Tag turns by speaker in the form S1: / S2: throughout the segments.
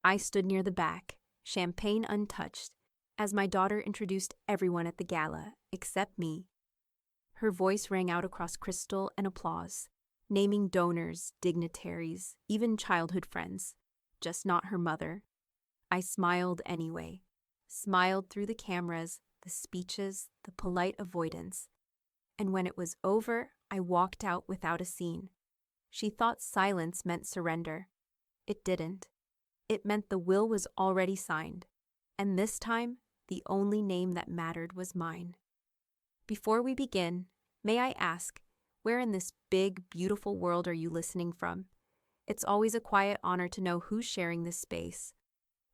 S1: I stood near the back, champagne untouched, as my daughter introduced everyone at the gala, except me. Her voice rang out across crystal and applause, naming donors, dignitaries, even childhood friends, just not her mother. I smiled anyway, smiled through the cameras, the speeches, the polite avoidance. And when it was over, I walked out without a scene. She thought silence meant surrender. It didn't. It meant the will was already signed, and this time, the only name that mattered was mine. Before we begin, may I ask, where in this big, beautiful world are you listening from? It's always a quiet honor to know who's sharing this space.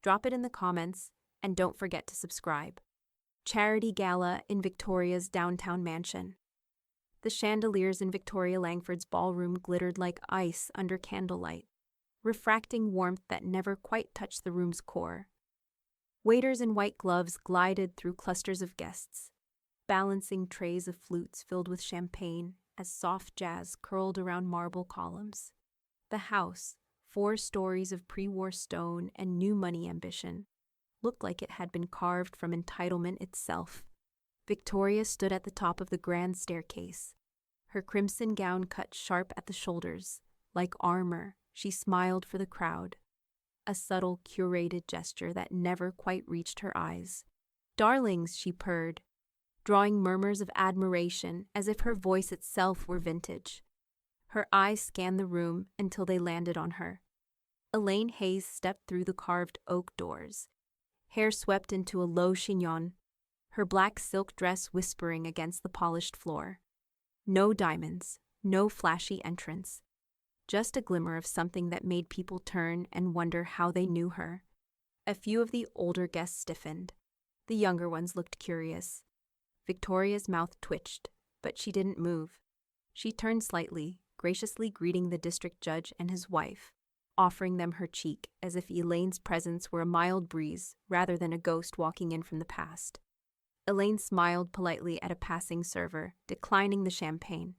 S1: Drop it in the comments, and don't forget to subscribe. Charity Gala in Victoria's downtown mansion. The chandeliers in Victoria Langford's ballroom glittered like ice under candlelight, refracting warmth that never quite touched the room's core. Waiters in white gloves glided through clusters of guests, balancing trays of flutes filled with champagne as soft jazz curled around marble columns. The house, 4 stories of pre-war stone and new money ambition, looked like it had been carved from entitlement itself. Victoria stood at the top of the grand staircase, her crimson gown cut sharp at the shoulders. Like armor, she smiled for the crowd, a subtle, curated gesture that never quite reached her eyes. "Darlings," she purred, drawing murmurs of admiration as if her voice itself were vintage. Her eyes scanned the room until they landed on her. Elaine Hayes stepped through the carved oak doors, hair swept into a low chignon, her black silk dress whispering against the polished floor. No diamonds, no flashy entrance, just a glimmer of something that made people turn and wonder how they knew her. A few of the older guests stiffened. The younger ones looked curious. Victoria's mouth twitched, but she didn't move. She turned slightly, graciously greeting the district judge and his wife, offering them her cheek as if Elaine's presence were a mild breeze rather than a ghost walking in from the past. Elaine smiled politely at a passing server, declining the champagne.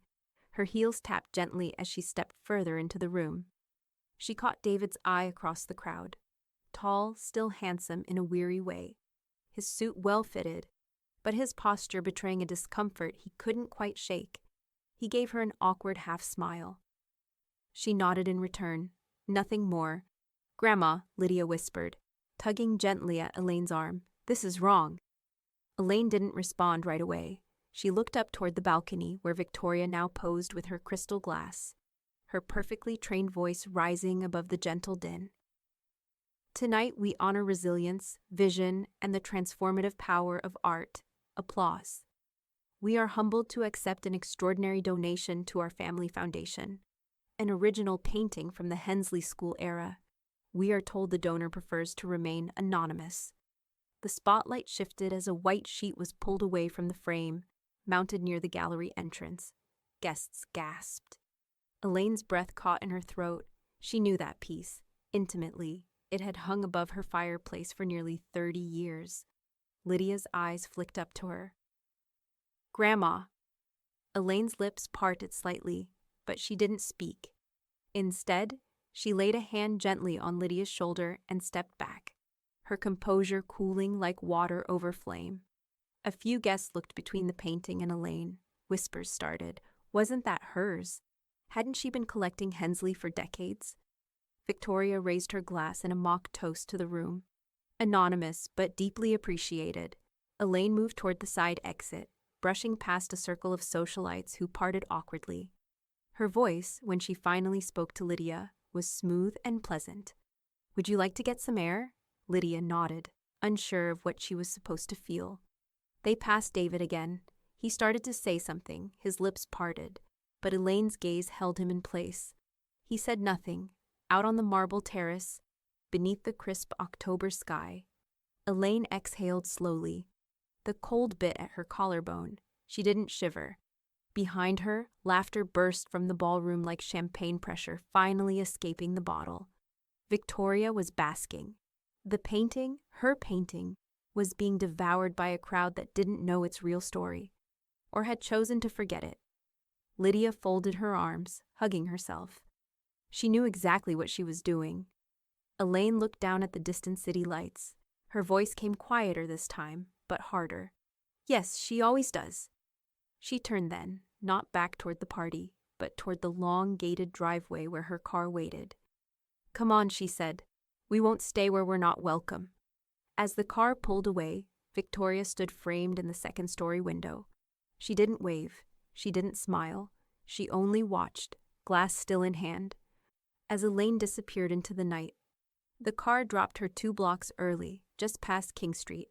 S1: Her heels tapped gently as she stepped further into the room. She caught David's eye across the crowd. Tall, still handsome in a weary way. His suit well fitted, but his posture betraying a discomfort he couldn't quite shake. He gave her an awkward half-smile. She nodded in return. Nothing more. "Grandma," Lydia whispered, tugging gently at Elaine's arm. "This is wrong." Elaine didn't respond right away. She looked up toward the balcony where Victoria now posed with her crystal glass, her perfectly trained voice rising above the gentle din. "Tonight we honor resilience, vision, and the transformative power of art. Applause. We are humbled to accept an extraordinary donation to our family foundation, an original painting from the Hensley School era. We are told the donor prefers to remain anonymous." The spotlight shifted as a white sheet was pulled away from the frame, mounted near the gallery entrance. Guests gasped. Elaine's breath caught in her throat. She knew that piece, intimately. It had hung above her fireplace for nearly 30 years. Lydia's eyes flicked up to her. "Grandma." Elaine's lips parted slightly, but she didn't speak. Instead, she laid a hand gently on Lydia's shoulder and stepped back, her composure cooling like water over flame. A few guests looked between the painting and Elaine. Whispers started. Wasn't that hers? Hadn't she been collecting Hensley for decades? Victoria raised her glass in a mock toast to the room. Anonymous, but deeply appreciated. Elaine moved toward the side exit, brushing past a circle of socialites who parted awkwardly. Her voice, when she finally spoke to Lydia, was smooth and pleasant. "Would you like to get some air?" Lydia nodded, unsure of what she was supposed to feel. They passed David again. He started to say something, his lips parted, but Elaine's gaze held him in place. He said nothing. Out on the marble terrace, beneath the crisp October sky, Elaine exhaled slowly. The cold bit at her collarbone. She didn't shiver. Behind her, laughter burst from the ballroom like champagne pressure finally escaping the bottle. Victoria was basking. The painting, her painting, was being devoured by a crowd that didn't know its real story, or had chosen to forget it. Lydia folded her arms, hugging herself. She knew exactly what she was doing. Elaine looked down at the distant city lights. Her voice came quieter this time, but harder. Yes, she always does. She turned then, not back toward the party, but toward the long gated driveway where her car waited. Come on, she said. We won't stay where we're not welcome. As the car pulled away, Victoria stood framed in the second-story window. She didn't wave. She didn't smile. She only watched, glass still in hand. As Elaine disappeared into the night, the car dropped her 2 blocks early, just past King Street.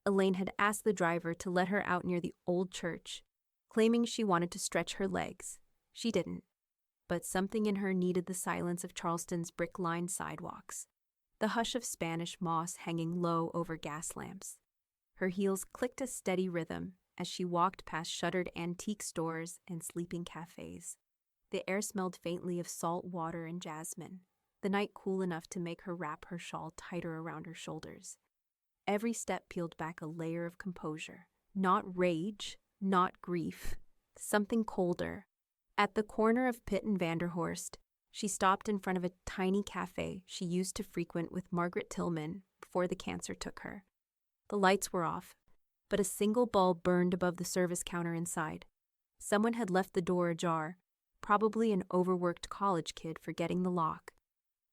S1: Elaine had asked the driver to let her out near the old church, claiming she wanted to stretch her legs. She didn't. But something in her needed the silence of Charleston's brick-lined sidewalks, the hush of Spanish moss hanging low over gas lamps. Her heels clicked a steady rhythm as she walked past shuttered antique stores and sleeping cafes. The air smelled faintly of salt water and jasmine, the night cool enough to make her wrap her shawl tighter around her shoulders. Every step peeled back a layer of composure. Not rage, not grief, something colder. At the corner of Pitt and Vanderhorst, she stopped in front of a tiny cafe she used to frequent with Margaret Tillman before the cancer took her. The lights were off, but a single bulb burned above the service counter inside. Someone had left the door ajar, probably an overworked college kid forgetting the lock.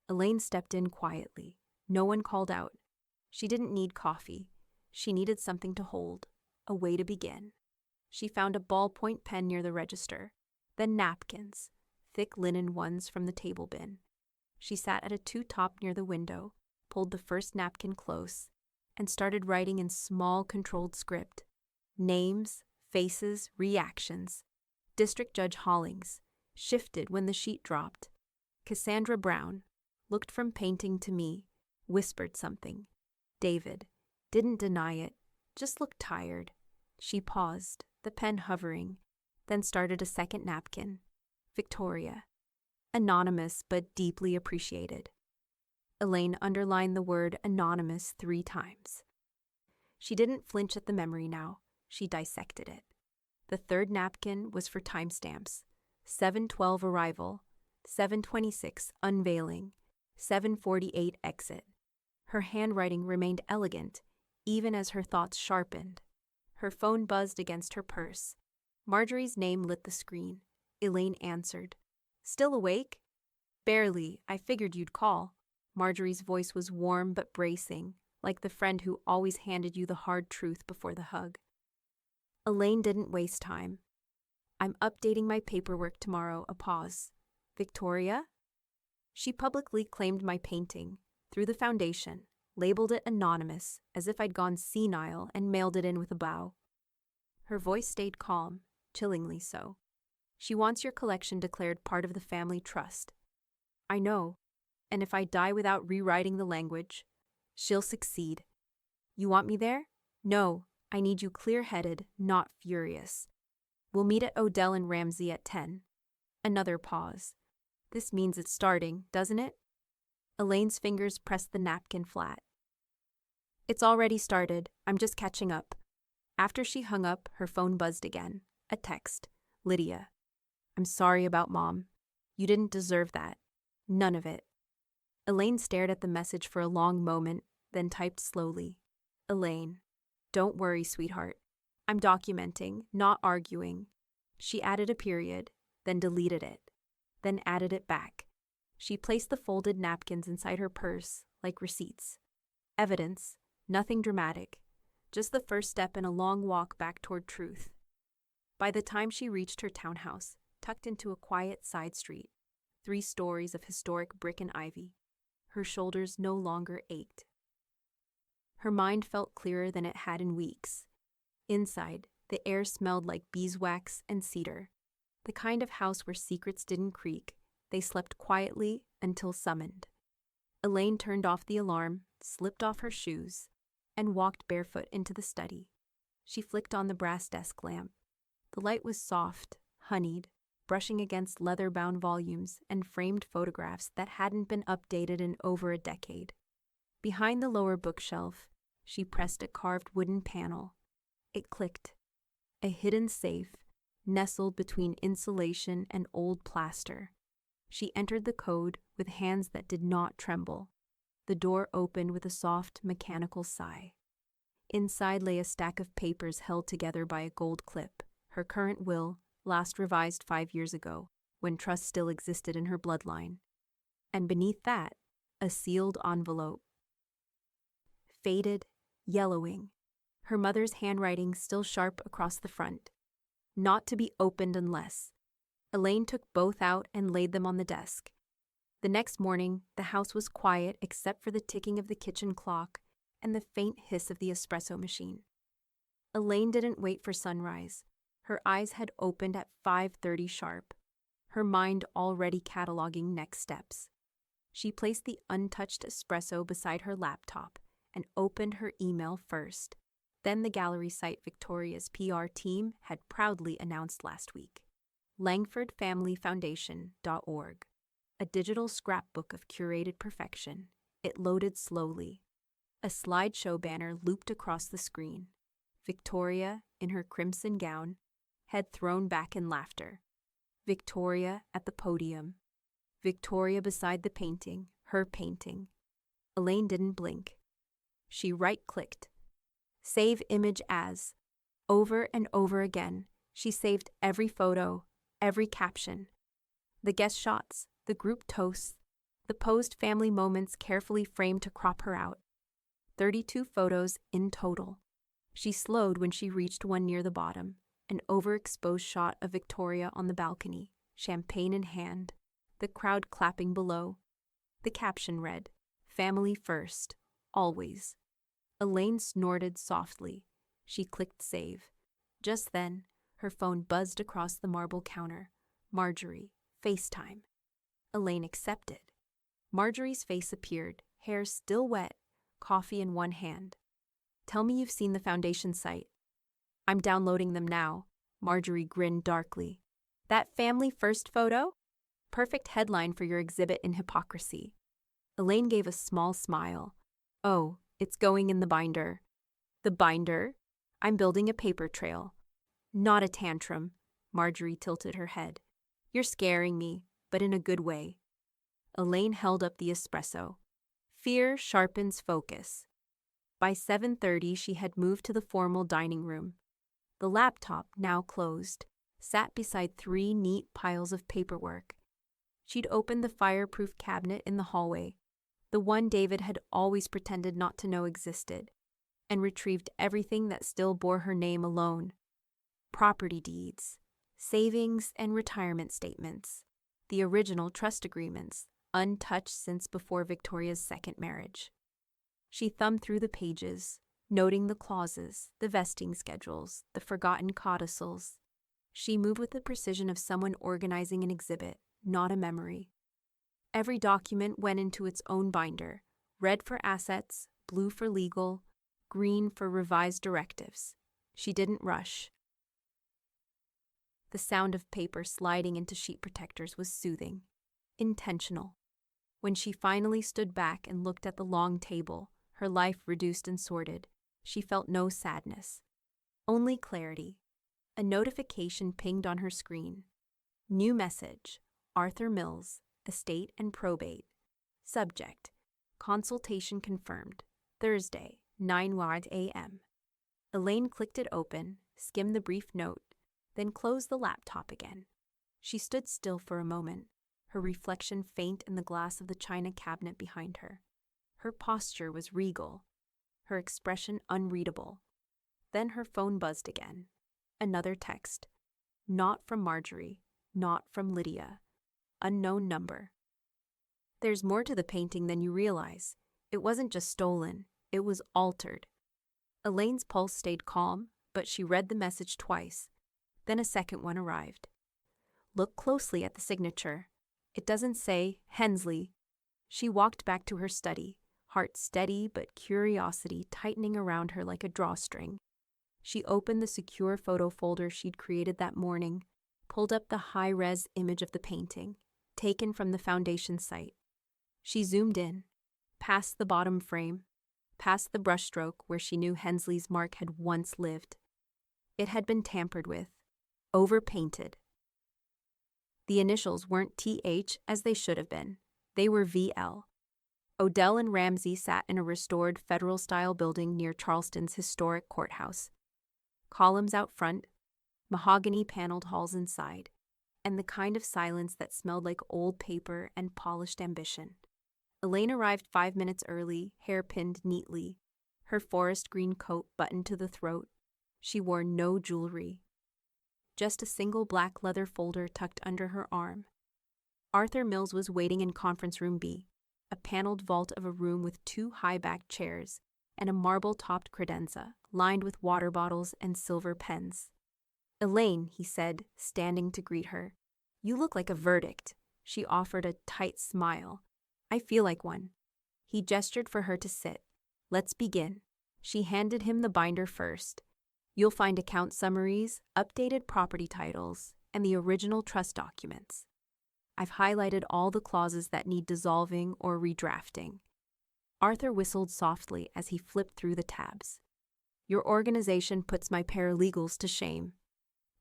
S1: Elaine stepped in quietly. No one called out. She didn't need coffee. She needed something to hold, a way to begin. She found a ballpoint pen near the register, then napkins, thick linen ones from the table bin. She sat at a two-top near the window, pulled the first napkin close, and started writing in small, controlled script. Names, faces, reactions. District Judge Hollings shifted when the sheet dropped. Cassandra Brown looked from painting to me, whispered something. David didn't deny it, just looked tired. She paused, the pen hovering, then started a second napkin. Victoria. Anonymous but deeply appreciated. Elaine underlined the word anonymous 3 times. She didn't flinch at the memory now. She dissected it. The third napkin was for timestamps. 7:12 arrival, 7:26 unveiling, 7:48 exit. Her handwriting remained elegant, even as her thoughts sharpened. Her phone buzzed against her purse. Marjorie's name lit the screen. Elaine answered. Still awake? Barely. I figured you'd call. Marjorie's voice was warm but bracing, like the friend who always handed you the hard truth before the hug. Elaine didn't waste time. I'm updating my paperwork tomorrow. A pause. Victoria? She publicly claimed my painting, through the foundation, labeled it anonymous, as if I'd gone senile, and mailed it in with a bow. Her voice stayed calm, chillingly so. She wants your collection declared part of the family trust. I know, and if I die without rewriting the language, she'll succeed. You want me there? No, I need you clear-headed, not furious. We'll meet at Odell and Ramsey at 10. Another pause. This means it's starting, doesn't it? Elaine's fingers pressed the napkin flat. It's already started. I'm just catching up. After she hung up, her phone buzzed again. A text. Lydia. I'm sorry about Mom. You didn't deserve that. None of it. Elaine stared at the message for a long moment, then typed slowly. Elaine. Don't worry, sweetheart. I'm documenting, not arguing. She added a period, then deleted it, then added it back. She placed the folded napkins inside her purse, like receipts. Evidence, nothing dramatic, just the first step in a long walk back toward truth. By the time she reached her townhouse, tucked into a quiet side street, 3 stories of historic brick and ivy, her shoulders no longer ached. Her mind felt clearer than it had in weeks. Inside, the air smelled like beeswax and cedar, the kind of house where secrets didn't creak. They slept quietly until summoned. Elaine turned off the alarm, slipped off her shoes, and walked barefoot into the study. She flicked on the brass desk lamp. The light was soft, honeyed, brushing against leather-bound volumes and framed photographs that hadn't been updated in over a decade. Behind the lower bookshelf, she pressed a carved wooden panel. It clicked. A hidden safe, nestled between insulation and old plaster. She entered the code with hands that did not tremble. The door opened with a soft, mechanical sigh. Inside lay a stack of papers held together by a gold clip, her current will, last revised 5 years ago, when trust still existed in her bloodline. And beneath that, a sealed envelope. Faded, yellowing, her mother's handwriting still sharp across the front. Not to be opened unless. Elaine took both out and laid them on the desk. The next morning, the house was quiet except for the ticking of the kitchen clock and the faint hiss of the espresso machine. Elaine didn't wait for sunrise. Her eyes had opened at 5:30 sharp, her mind already cataloging next steps. She placed the untouched espresso beside her laptop and opened her email first, then the gallery site Victoria's PR team had proudly announced last week. LangfordFamilyFoundation.org. A digital scrapbook of curated perfection. It loaded slowly. A slideshow banner looped across the screen. Victoria, in her crimson gown, head thrown back in laughter. Victoria at the podium. Victoria beside the painting, her painting. Elaine didn't blink. She right-clicked. Save image as. Over and over again, she saved every photo, every caption. The guest shots, the group toasts, the posed family moments carefully framed to crop her out. 32 photos in total. She slowed when she reached one near the bottom, an overexposed shot of Victoria on the balcony, champagne in hand, the crowd clapping below. The caption read, "Family first, always." Elaine snorted softly. She clicked save. Just then, her phone buzzed across the marble counter. Marjorie, FaceTime. Elaine accepted. Marjorie's face appeared, hair still wet, coffee in one hand. "Tell me you've seen the foundation site." "I'm downloading them now." Marjorie grinned darkly. "That family first photo? Perfect headline for your exhibit in hypocrisy." Elaine gave a small smile. "Oh, it's going in the binder." "The binder? I'm building a paper trail." "Not a tantrum." Marjorie tilted her head. "You're scaring me, but in a good way." Elaine held up the espresso. Fear sharpens focus. By 7:30, she had moved to the formal dining room. The laptop, now closed, sat beside 3 neat piles of paperwork. She'd opened the fireproof cabinet in the hallway, the one David had always pretended not to know existed, and retrieved everything that still bore her name alone. Property deeds, savings and retirement statements, the original trust agreements, untouched since before Victoria's second marriage. She thumbed through the pages, noting the clauses, the vesting schedules, the forgotten codicils. She moved with the precision of someone organizing an exhibit, not a memory. Every document went into its own binder, red for assets, blue for legal, green for revised directives. She didn't rush. The sound of paper sliding into sheet protectors was soothing, intentional. When she finally stood back and looked at the long table, her life reduced and sorted, she felt no sadness. Only clarity. A notification pinged on her screen. New message. Arthur Mills, Estate and Probate. Subject. Consultation confirmed. Thursday, 9 a.m. Elaine clicked it open, skimmed the brief note, then closed the laptop again. She stood still for a moment, her reflection faint in the glass of the china cabinet behind her. Her posture was regal, her expression unreadable. Then her phone buzzed again. Another text. Not from Marjorie, not from Lydia. Unknown number. "There's more to the painting than you realize. It wasn't just stolen, it was altered." Elaine's pulse stayed calm, but she read the message twice. Then a second one arrived. "Look closely at the signature. It doesn't say Hensley." She walked back to her study, heart steady but curiosity tightening around her like a drawstring. She opened the secure photo folder she'd created that morning, pulled up the high-res image of the painting, taken from the foundation site. She zoomed in, past the bottom frame, past the brushstroke where she knew Hensley's mark had once lived. It had been tampered with, overpainted. The initials weren't TH as they should have been. They were VL. Odell and Ramsey sat in a restored federal-style building near Charleston's historic courthouse. Columns out front, mahogany-paneled halls inside, and the kind of silence that smelled like old paper and polished ambition. Elaine arrived 5 minutes early, hair pinned neatly, her forest green coat buttoned to the throat. She wore no jewelry, just a single black leather folder tucked under her arm. Arthur Mills was waiting in Conference Room B, a paneled vault of a room with 2 high-backed chairs and a marble-topped credenza lined with water bottles and silver pens. "Elaine," he said, standing to greet her. "You look like a verdict." She offered a tight smile. "I feel like one." He gestured for her to sit. "Let's begin." She handed him the binder first. "You'll find account summaries, updated property titles, and the original trust documents. I've highlighted all the clauses that need dissolving or redrafting." Arthur whistled softly as he flipped through the tabs. "Your organization puts my paralegals to shame."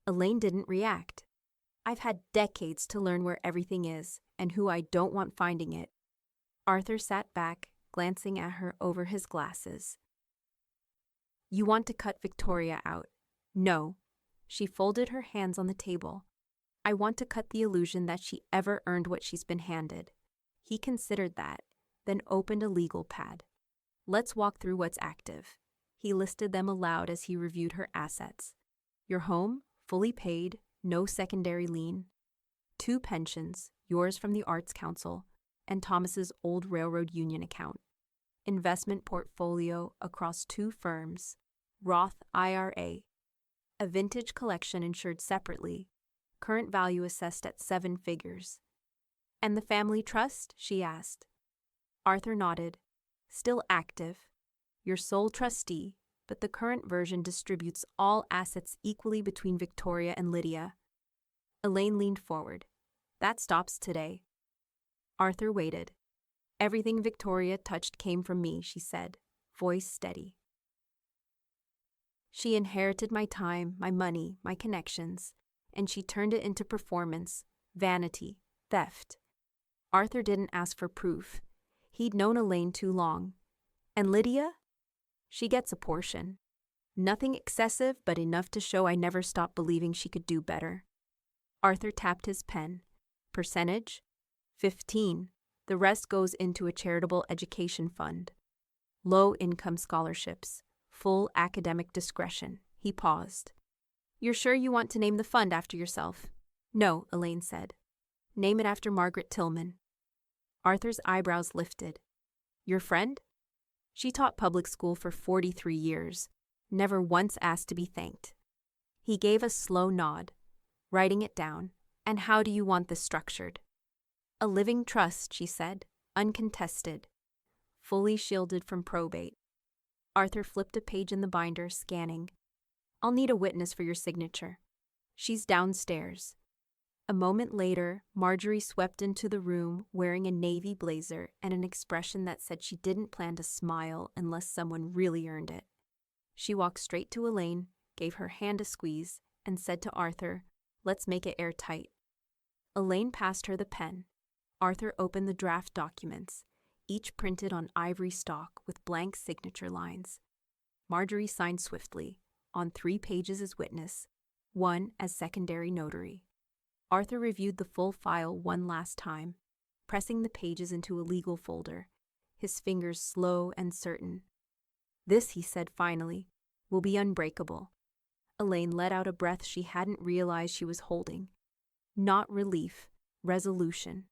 S1: Elaine didn't react. "I've had decades to learn where everything is and who I don't want finding it." Arthur sat back, glancing at her over his glasses. "You want to cut Victoria out." "No." She folded her hands on the table. "I want to cut the illusion that she ever earned what she's been handed." He considered that, then opened a legal pad. "Let's walk through what's active." He listed them aloud as he reviewed her assets. "Your home, fully paid, no secondary lien. 2 pensions, yours from the Arts Council, and Thomas's old railroad union account. Investment portfolio across 2 firms, Roth IRA. A vintage collection insured separately, current value assessed at 7 figures. "And the family trust?" she asked. Arthur nodded. "Still active. Your sole trustee, but the current version distributes all assets equally between Victoria and Lydia." Elaine leaned forward. "That stops today." Arthur waited. "Everything Victoria touched came from me," she said, voice steady. "She inherited my time, my money, my connections, and she turned it into performance, vanity, theft." Arthur didn't ask for proof. He'd known Elaine too long. "And Lydia?" "She gets a portion. Nothing excessive, but enough to show I never stopped believing she could do better." Arthur tapped his pen. "Percentage?" 15. The rest goes into a charitable education fund. Low-income scholarships. Full academic discretion." He paused. "You're sure you want to name the fund after yourself?" "No," Elaine said. "Name it after Margaret Tillman." Arthur's eyebrows lifted. "Your friend?" "She taught public school for 43 years. Never once asked to be thanked." He gave a slow nod. "Writing it down. And how do you want this structured?" "A living trust," she said, "uncontested. Fully shielded from probate." Arthur flipped a page in the binder, scanning. "I'll need a witness for your signature." "She's downstairs." A moment later, Marjorie swept into the room wearing a navy blazer and an expression that said she didn't plan to smile unless someone really earned it. She walked straight to Elaine, gave her hand a squeeze, and said to Arthur, "Let's make it airtight." Elaine passed her the pen. Arthur opened the draft documents, each printed on ivory stock with blank signature lines. Marjorie signed swiftly, on 3 pages as witness, 1 as secondary notary. Arthur reviewed the full file one last time, pressing the pages into a legal folder, his fingers slow and certain. "This," he said finally, "will be unbreakable." Elaine let out a breath she hadn't realized she was holding. Not relief, resolution.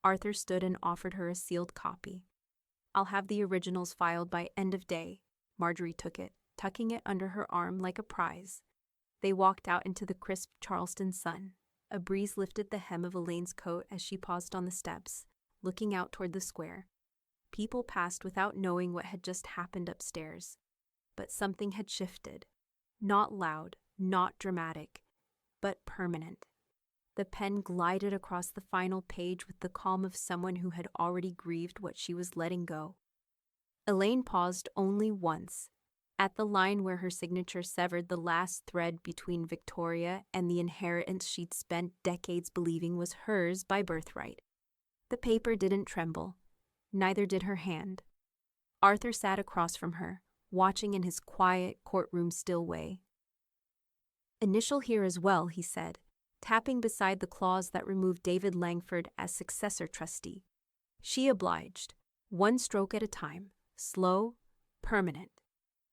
S1: Arthur stood and offered her a sealed copy. "I'll have the originals filed by end of day." Marjorie took it, tucking it under her arm like a prize. They walked out into the crisp Charleston sun. A breeze lifted the hem of Elaine's coat as she paused on the steps, looking out toward the square. People passed without knowing what had just happened upstairs. But something had shifted. Not loud, not dramatic, but permanent. The pen glided across the final page with the calm of someone who had already grieved what she was letting go. Elaine paused only once, at the line where her signature severed the last thread between Victoria and the inheritance she'd spent decades believing was hers by birthright. The paper didn't tremble. Neither did her hand. Arthur sat across from her, watching in his quiet, courtroom-still way. "Initial here as well," he said, tapping beside the clause that removed David Langford as successor trustee. She obliged, one stroke at a time, slow, permanent.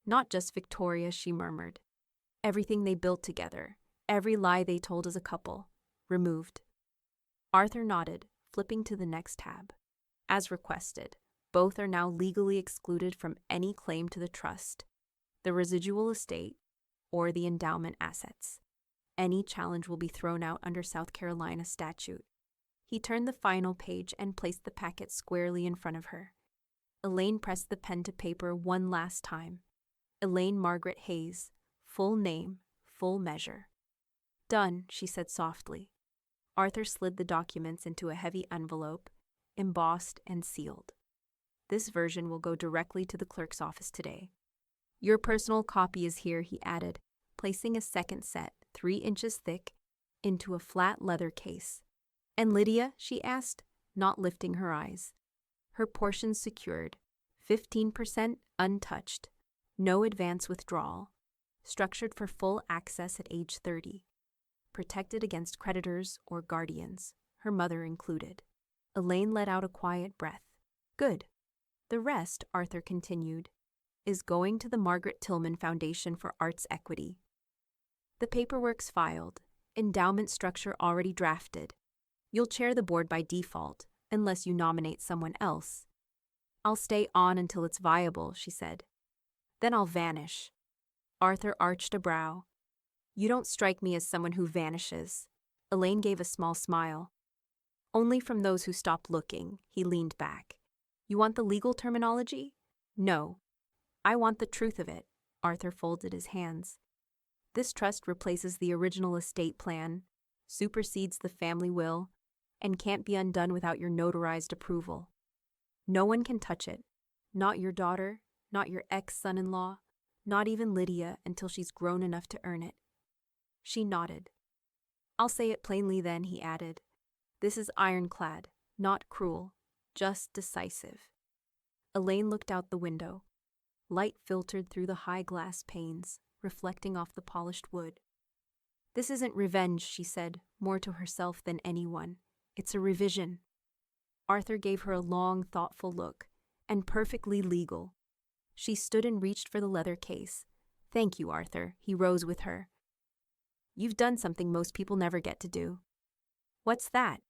S1: "Not just Victoria," she murmured. "Everything they built together, every lie they told as a couple, removed." Arthur nodded, flipping to the next tab. "As requested, both are now legally excluded from any claim to the trust, the residual estate, or the endowment assets. Any challenge will be thrown out under South Carolina statute." He turned the final page and placed the packet squarely in front of her. Elaine pressed the pen to paper one last time. Elaine Margaret Hayes, full name, full measure. "Done," she said softly. Arthur slid the documents into a heavy envelope, embossed and sealed. "This version will go directly to the clerk's office today. Your personal copy is here," he added, placing a second set, 3 inches thick, into a flat leather case. "And Lydia?" she asked, not lifting her eyes. "Her portion secured, 15% untouched, no advance withdrawal, structured for full access at age 30, protected against creditors or guardians, her mother included." Elaine let out a quiet breath. "Good. The rest," Arthur continued, "is going to the Margaret Tillman Foundation for Arts Equity. The paperwork's filed, endowment structure already drafted. You'll chair the board by default, unless you nominate someone else." "I'll stay on until it's viable," she said. "Then I'll vanish." Arthur arched a brow. "You don't strike me as someone who vanishes." Elaine gave a small smile. "Only from those who stop looking," he leaned back. "You want the legal terminology?" "No. I want the truth of it." Arthur folded his hands. "This trust replaces the original estate plan, supersedes the family will, and can't be undone without your notarized approval. No one can touch it. Not your daughter, not your ex-son-in-law, not even Lydia until she's grown enough to earn it." She nodded. "I'll say it plainly then," he added. "This is ironclad, not cruel, just decisive." Elaine looked out the window. Light filtered through the high glass panes, reflecting off the polished wood. "This isn't revenge," she said, more to herself than anyone. "It's a revision." Arthur gave her a long, thoughtful look, and perfectly legal. She stood and reached for the leather case. "Thank you, Arthur." He rose with her. "You've done something most people never get to do." "What's that?"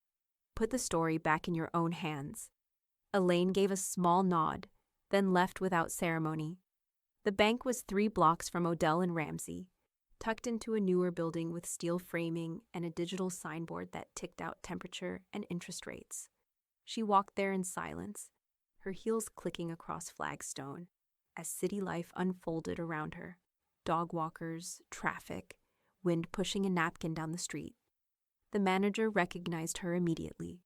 S1: "Put the story back in your own hands." Elaine gave a small nod, then left without ceremony. The bank was 3 blocks from Odell and Ramsey, tucked into a newer building with steel framing and a digital signboard that ticked out temperature and interest rates. She walked there in silence, her heels clicking across flagstone, as city life unfolded around her. Dog walkers, traffic, wind pushing a napkin down the street. The manager recognized her immediately.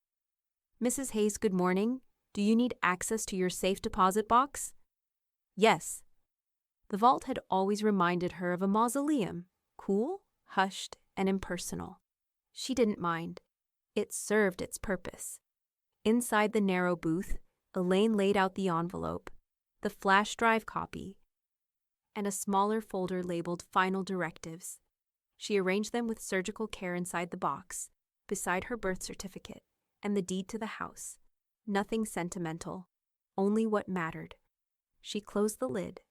S1: "Mrs. Hayes, good morning. Do you need access to your safe deposit box?" "Yes." The vault had always reminded her of a mausoleum, cool, hushed, and impersonal. She didn't mind. It served its purpose. Inside the narrow booth, Elaine laid out the envelope, the flash drive copy, and a smaller folder labeled Final Directives. She arranged them with surgical care inside the box, beside her birth certificate and the deed to the house. Nothing sentimental, only what mattered. She closed the lid,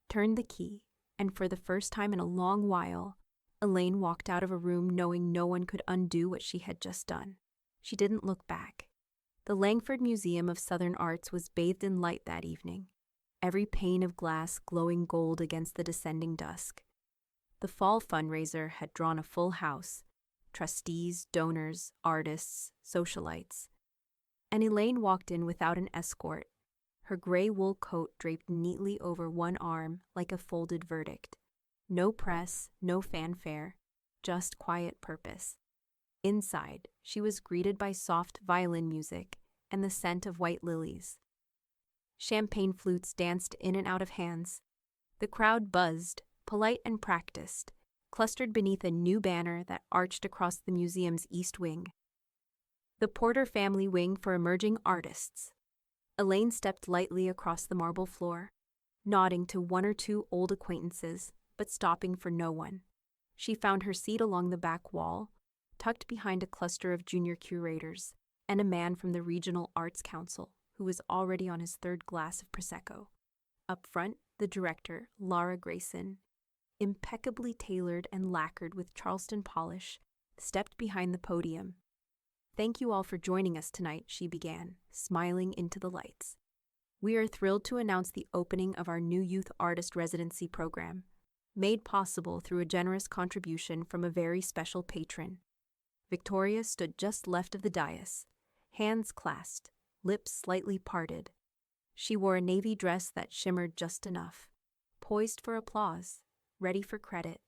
S1: turned the key, and for the first time in a long while, Elaine walked out of a room knowing no one could undo what she had just done. She didn't look back. The Langford Museum of Southern Arts was bathed in light that evening, every pane of glass glowing gold against the descending dusk. The fall fundraiser had drawn a full house, trustees, donors, artists, socialites. And Elaine walked in without an escort, her gray wool coat draped neatly over one arm like a folded verdict. No press, no fanfare, just quiet purpose. Inside, she was greeted by soft violin music and the scent of white lilies. Champagne flutes danced in and out of hands. The crowd buzzed, polite and practiced, clustered beneath a new banner that arched across the museum's east wing. The Porter Family Wing for Emerging Artists. Elaine stepped lightly across the marble floor, nodding to one or two old acquaintances, but stopping for no one. She found her seat along the back wall, tucked behind a cluster of junior curators, and a man from the Regional Arts Council, who was already on his third glass of Prosecco. Up front, the director, Laura Grayson, impeccably tailored and lacquered with Charleston polish, stepped behind the podium. "Thank you all for joining us tonight," she began, smiling into the lights. "We are thrilled to announce the opening of our new Youth Artist Residency program, made possible through a generous contribution from a very special patron." Victoria stood just left of the dais, hands clasped, lips slightly parted. She wore a navy dress that shimmered just enough, poised for applause, ready for credit.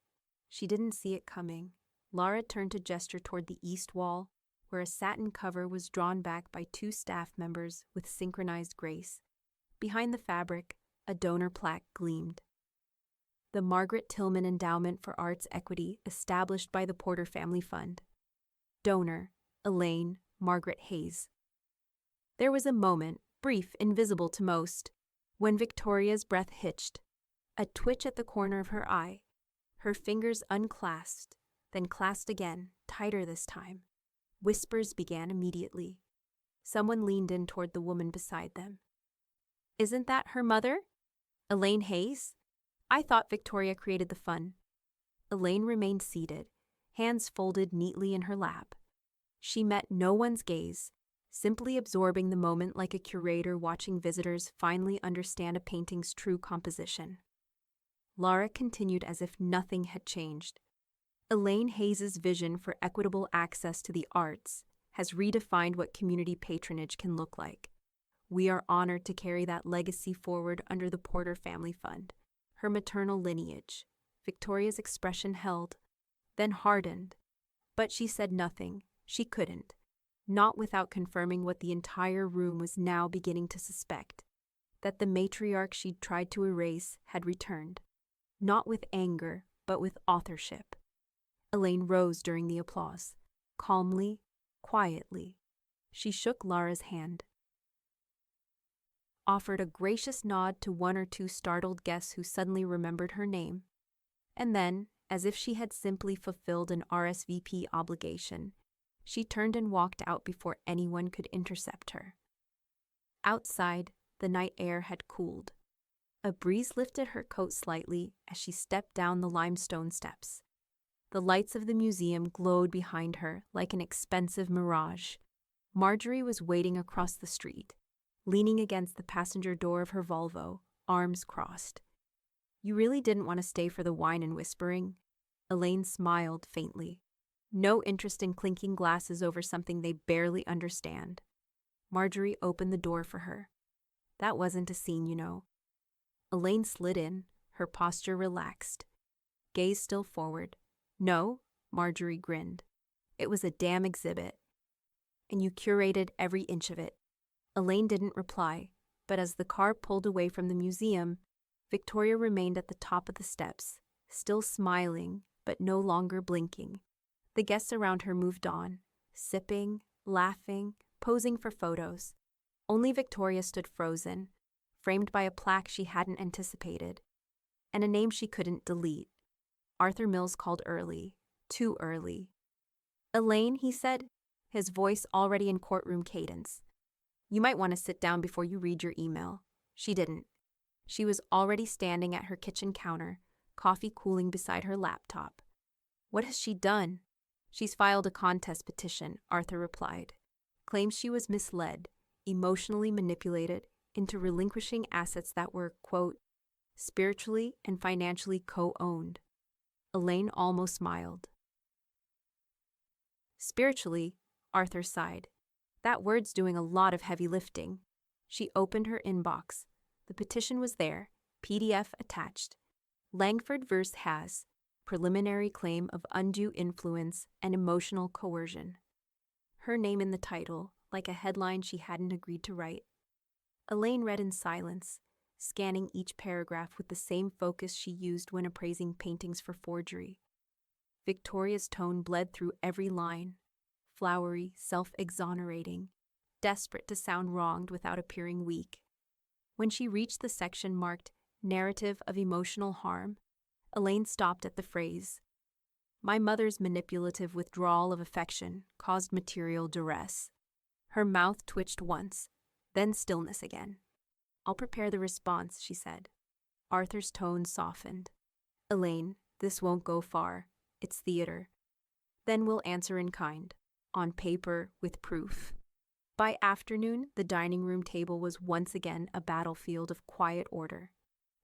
S1: She didn't see it coming. Laura turned to gesture toward the east wall, where a satin cover was drawn back by two staff members with synchronized grace. Behind the fabric, a donor plaque gleamed. The Margaret Tillman Endowment for Arts Equity, established by the Porter Family Fund. Donor, Elaine Margaret Hayes. There was a moment, brief, invisible to most, when Victoria's breath hitched, a twitch at the corner of her eye. Her fingers unclasped, then clasped again, tighter this time. Whispers began immediately. Someone leaned in toward the woman beside them. "Isn't that her mother? Elaine Hayes? I thought Victoria created the fund." Elaine remained seated, hands folded neatly in her lap. She met no one's gaze, simply absorbing the moment like a curator watching visitors finally understand a painting's true composition. Laura continued as if nothing had changed. Elaine Hayes's vision for equitable access to the arts has redefined what community patronage can look like. We are honored to carry that legacy forward under the Porter Family Fund. Her maternal lineage. Victoria's expression held, then hardened. But she said nothing. She couldn't. Not without confirming what the entire room was now beginning to suspect, that the matriarch she'd tried to erase had returned. Not with anger, but with authorship. Elaine rose during the applause, calmly, quietly. She shook Laura's hand, offered a gracious nod to one or two startled guests who suddenly remembered her name, and then, as if she had simply fulfilled an RSVP obligation, she turned and walked out before anyone could intercept her. Outside, the night air had cooled. A breeze lifted her coat slightly as she stepped down the limestone steps. The lights of the museum glowed behind her like an expensive mirage. Marjorie was waiting across the street, leaning against the passenger door of her Volvo, arms crossed. "You really didn't want to stay for the wine and whispering?" Elaine smiled faintly. No interest in clinking glasses over something they barely understand. Marjorie opened the door for her. "That wasn't a scene, you know." Elaine slid in, her posture relaxed, gaze still forward. "No," Marjorie grinned. "It was a damn exhibit. And you curated every inch of it." Elaine didn't reply, but as the car pulled away from the museum, Victoria remained at the top of the steps, still smiling, but no longer blinking. The guests around her moved on, sipping, laughing, posing for photos. Only Victoria stood frozen, framed by a plaque she hadn't anticipated, and a name she couldn't delete. Arthur Mills called early, too early. "Elaine," he said, his voice already in courtroom cadence. "You might want to sit down before you read your email." She didn't. She was already standing at her kitchen counter, coffee cooling beside her laptop. "What has she done?" "She's filed a contest petition," Arthur replied. "Claims she was misled, emotionally manipulated into relinquishing assets that were, quote, spiritually and financially co-owned." Elaine almost smiled. "Spiritually," Arthur sighed. "That word's doing a lot of heavy lifting." She opened her inbox. The petition was there, PDF attached. Langford vs. Has, preliminary claim of undue influence and emotional coercion. Her name in the title, like a headline she hadn't agreed to write. Elaine read in silence, scanning each paragraph with the same focus she used when appraising paintings for forgery. Victoria's tone bled through every line, flowery, self-exonerating, desperate to sound wronged without appearing weak. When she reached the section marked Narrative of Emotional Harm, Elaine stopped at the phrase, "My mother's manipulative withdrawal of affection caused material duress." Her mouth twitched once, then stillness again. "I'll prepare the response," she said. Arthur's tone softened. "Elaine, this won't go far. It's theater. Then we'll answer in kind, on paper with proof." By afternoon, the dining room table was once again a battlefield of quiet order.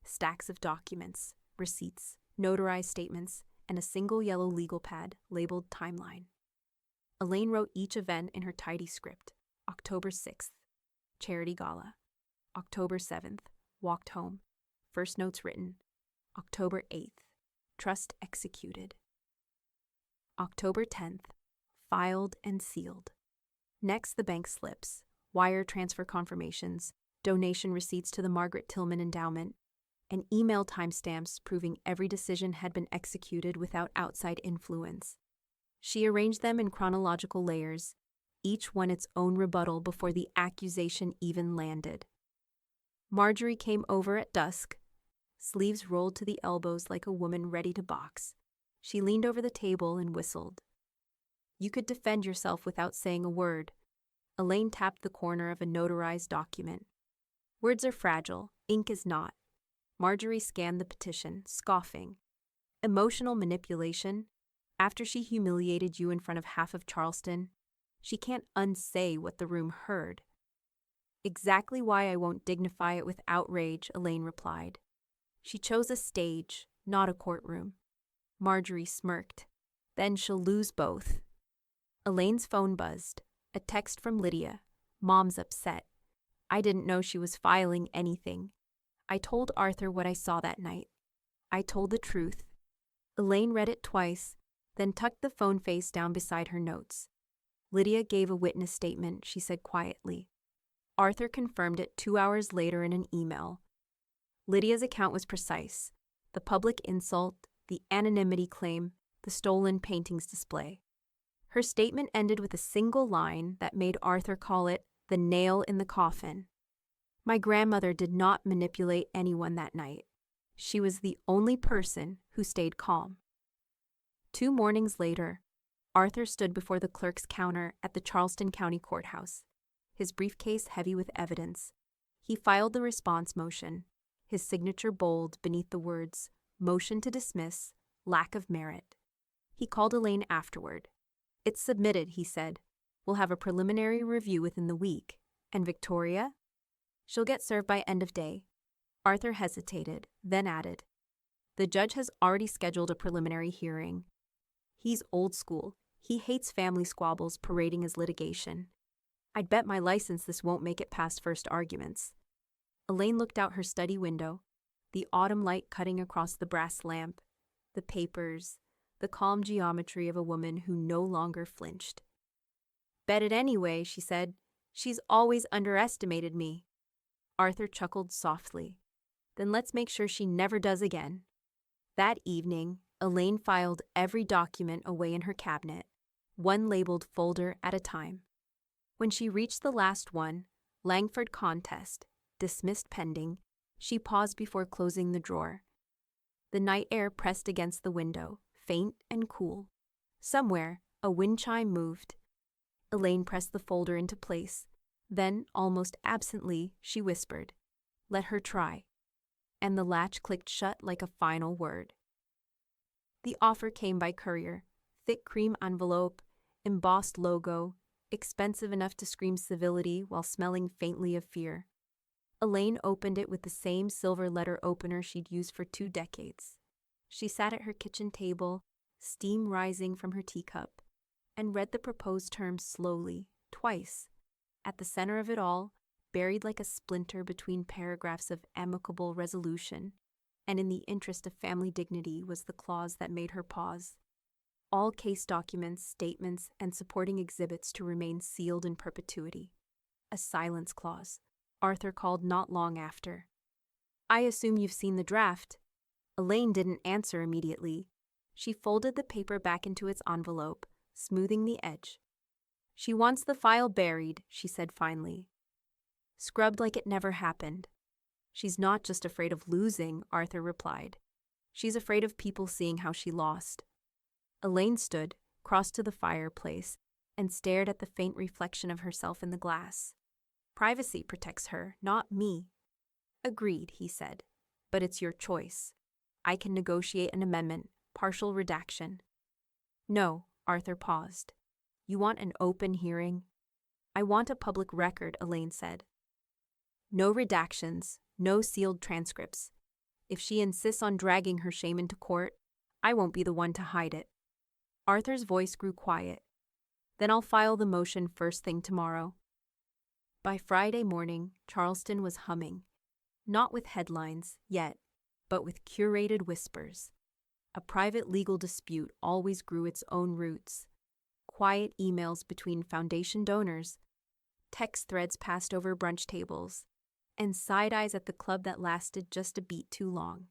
S1: Stacks of documents, receipts, notarized statements, and a single yellow legal pad labeled Timeline. Elaine wrote each event in her tidy script. October 6th, Charity Gala. October 7th, walked home. First notes written. October 8th, trust executed. October 10th, filed and sealed. Next, the bank slips, wire transfer confirmations, donation receipts to the Margaret Tillman Endowment, and email timestamps proving every decision had been executed without outside influence. She arranged them in chronological layers, each one its own rebuttal before the accusation even landed. Marjorie came over at dusk, sleeves rolled to the elbows like a woman ready to box. She leaned over the table and whistled. "You could defend yourself without saying a word." Elaine tapped the corner of a notarized document. "Words are fragile, ink is not." Marjorie scanned the petition, scoffing. "Emotional manipulation? After she humiliated you in front of half of Charleston, she can't unsay what the room heard." "Exactly why I won't dignify it with outrage," Elaine replied. "She chose a stage, not a courtroom." Marjorie smirked. "Then she'll lose both." Elaine's phone buzzed. A text from Lydia. "Mom's upset. I didn't know she was filing anything. I told Arthur what I saw that night. I told the truth." Elaine read it twice, then tucked the phone face down beside her notes. Lydia gave a witness statement, she said quietly. Arthur confirmed it 2 hours later in an email. Lydia's account was precise. The public insult, the anonymity claim, the stolen paintings display. Her statement ended with a single line that made Arthur call it the nail in the coffin. "My grandmother did not manipulate anyone that night. She was the only person who stayed calm." 2 mornings later, Arthur stood before the clerk's counter at the Charleston County Courthouse, his briefcase heavy with evidence. He filed the response motion, his signature bold beneath the words, "Motion to dismiss, lack of merit." He called Elaine afterward. "It's submitted," he said. "We'll have a preliminary review within the week. And Victoria? She'll get served by end of day." Arthur hesitated, then added, "The judge has already scheduled a preliminary hearing. He's old school. He hates family squabbles parading as litigation. I'd bet my license this won't make it past first arguments." Elaine looked out her study window, the autumn light cutting across the brass lamp, the papers, the calm geometry of a woman who no longer flinched. "Bet it anyway," she said. "She's always underestimated me." Arthur chuckled softly. "Then let's make sure she never does again." That evening, Elaine filed every document away in her cabinet, one labeled folder at a time. When she reached the last one, Langford Contest, dismissed pending, she paused before closing the drawer. The night air pressed against the window, faint and cool. Somewhere, a wind chime moved. Elaine pressed the folder into place. Then, almost absently, she whispered, "Let her try." And the latch clicked shut like a final word. The offer came by courier, thick cream envelope, embossed logo, expensive enough to scream civility while smelling faintly of fear. Elaine opened it with the same silver letter opener she'd used for 2 decades. She sat at her kitchen table, steam rising from her teacup, and read the proposed terms slowly, twice. At the center of it all, buried like a splinter between paragraphs of amicable resolution, and in the interest of family dignity, was the clause that made her pause. All case documents, statements, and supporting exhibits to remain sealed in perpetuity. A silence clause. Arthur called not long after. "I assume you've seen the draft." Elaine didn't answer immediately. She folded the paper back into its envelope, smoothing the edge. She wants the file buried, she said finally. Scrubbed like it never happened. She's not just afraid of losing, Arthur replied. She's afraid of people seeing how she lost. Elaine stood, crossed to the fireplace, and stared at the faint reflection of herself in the glass. Privacy protects her, not me. Agreed, he said. But it's your choice. I can negotiate an amendment, partial redaction. No, Arthur paused. You want an open hearing? I want a public record, Elaine said. No redactions, no sealed transcripts. If she insists on dragging her shame into court, I won't be the one to hide it. Arthur's voice grew quiet. Then I'll file the motion first thing tomorrow. By Friday morning, Charleston was humming. Not with headlines, yet, but with curated whispers. A private legal dispute always grew its own roots. Quiet emails between foundation donors, text threads passed over brunch tables, and side-eyes at the club that lasted just a beat too long.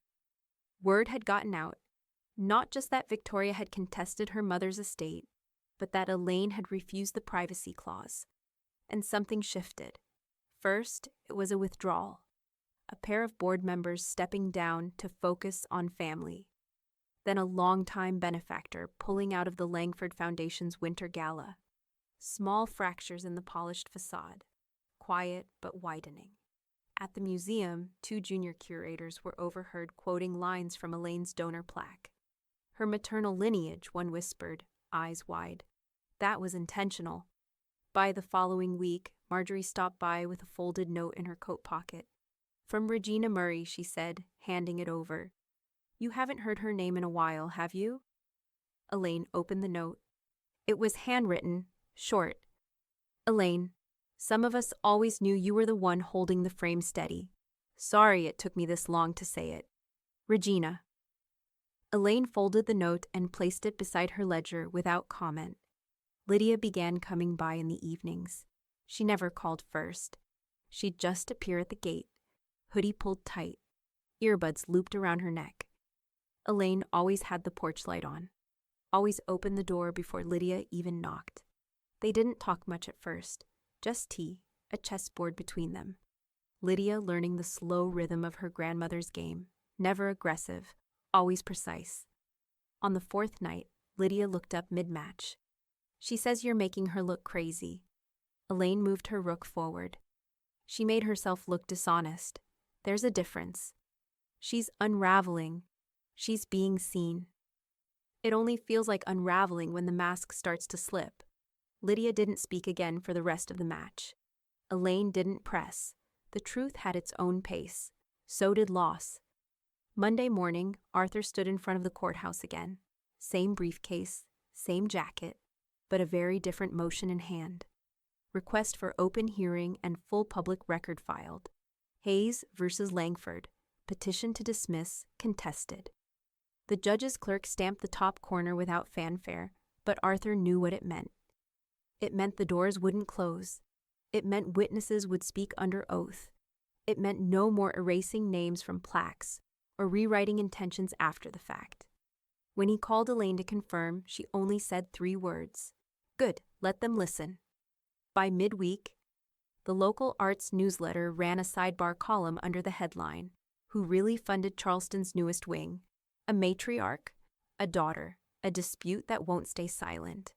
S1: Word had gotten out, not just that Victoria had contested her mother's estate, but that Elaine had refused the privacy clause. And something shifted. First, it was a withdrawal. A pair of board members stepping down to focus on family. Then a longtime benefactor pulling out of the Langford Foundation's winter gala. Small fractures in the polished facade, quiet but widening. At the museum, 2 junior curators were overheard quoting lines from Elaine's donor plaque. Her maternal lineage, one whispered, eyes wide. That was intentional. By the following week, Marjorie stopped by with a folded note in her coat pocket. From Regina Murray, she said, handing it over. You haven't heard her name in a while, have you? Elaine opened the note. It was handwritten, short. Elaine, some of us always knew you were the one holding the frame steady. Sorry it took me this long to say it. Regina. Elaine folded the note and placed it beside her ledger without comment. Lydia began coming by in the evenings. She never called first. She'd just appear at the gate, hoodie pulled tight, earbuds looped around her neck. Elaine always had the porch light on, always opened the door before Lydia even knocked. They didn't talk much at first, just tea, a chessboard between them. Lydia learning the slow rhythm of her grandmother's game, never aggressive, always precise. On the 4th night, Lydia looked up mid-match. She says you're making her look crazy. Elaine moved her rook forward. She made herself look dishonest. There's a difference. She's unraveling. She's being seen. It only feels like unraveling when the mask starts to slip. Lydia didn't speak again for the rest of the match. Elaine didn't press. The truth had its own pace. So did loss. Monday morning, Arthur stood in front of the courthouse again. Same briefcase, same jacket, but a very different motion in hand. Request for open hearing and full public record filed. Hayes versus Langford. Petition to dismiss, contested. The judge's clerk stamped the top corner without fanfare, but Arthur knew what it meant. It meant the doors wouldn't close. It meant witnesses would speak under oath. It meant no more erasing names from plaques or rewriting intentions after the fact. When he called Elaine to confirm, she only said 3 words. Good, let them listen. By midweek, the local arts newsletter ran a sidebar column under the headline, Who Really Funded Charleston's Newest Wing? A matriarch, a daughter, a dispute that won't stay silent.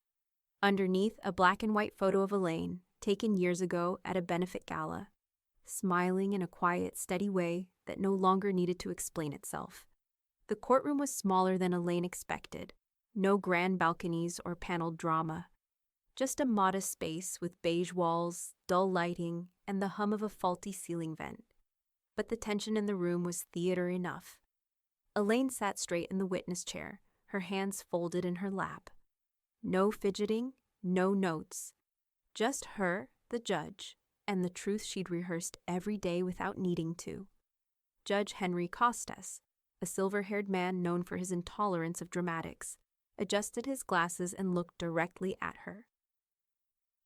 S1: Underneath, a black and white photo of Elaine, taken years ago at a benefit gala, smiling in a quiet, steady way that no longer needed to explain itself. The courtroom was smaller than Elaine expected. No grand balconies or paneled drama. Just a modest space with beige walls, dull lighting, and the hum of a faulty ceiling vent. But the tension in the room was theater enough. Elaine sat straight in the witness chair, her hands folded in her lap. No fidgeting, no notes. Just her, the judge, and the truth she'd rehearsed every day without needing to. Judge Henry Costas, a silver-haired man known for his intolerance of dramatics, adjusted his glasses and looked directly at her.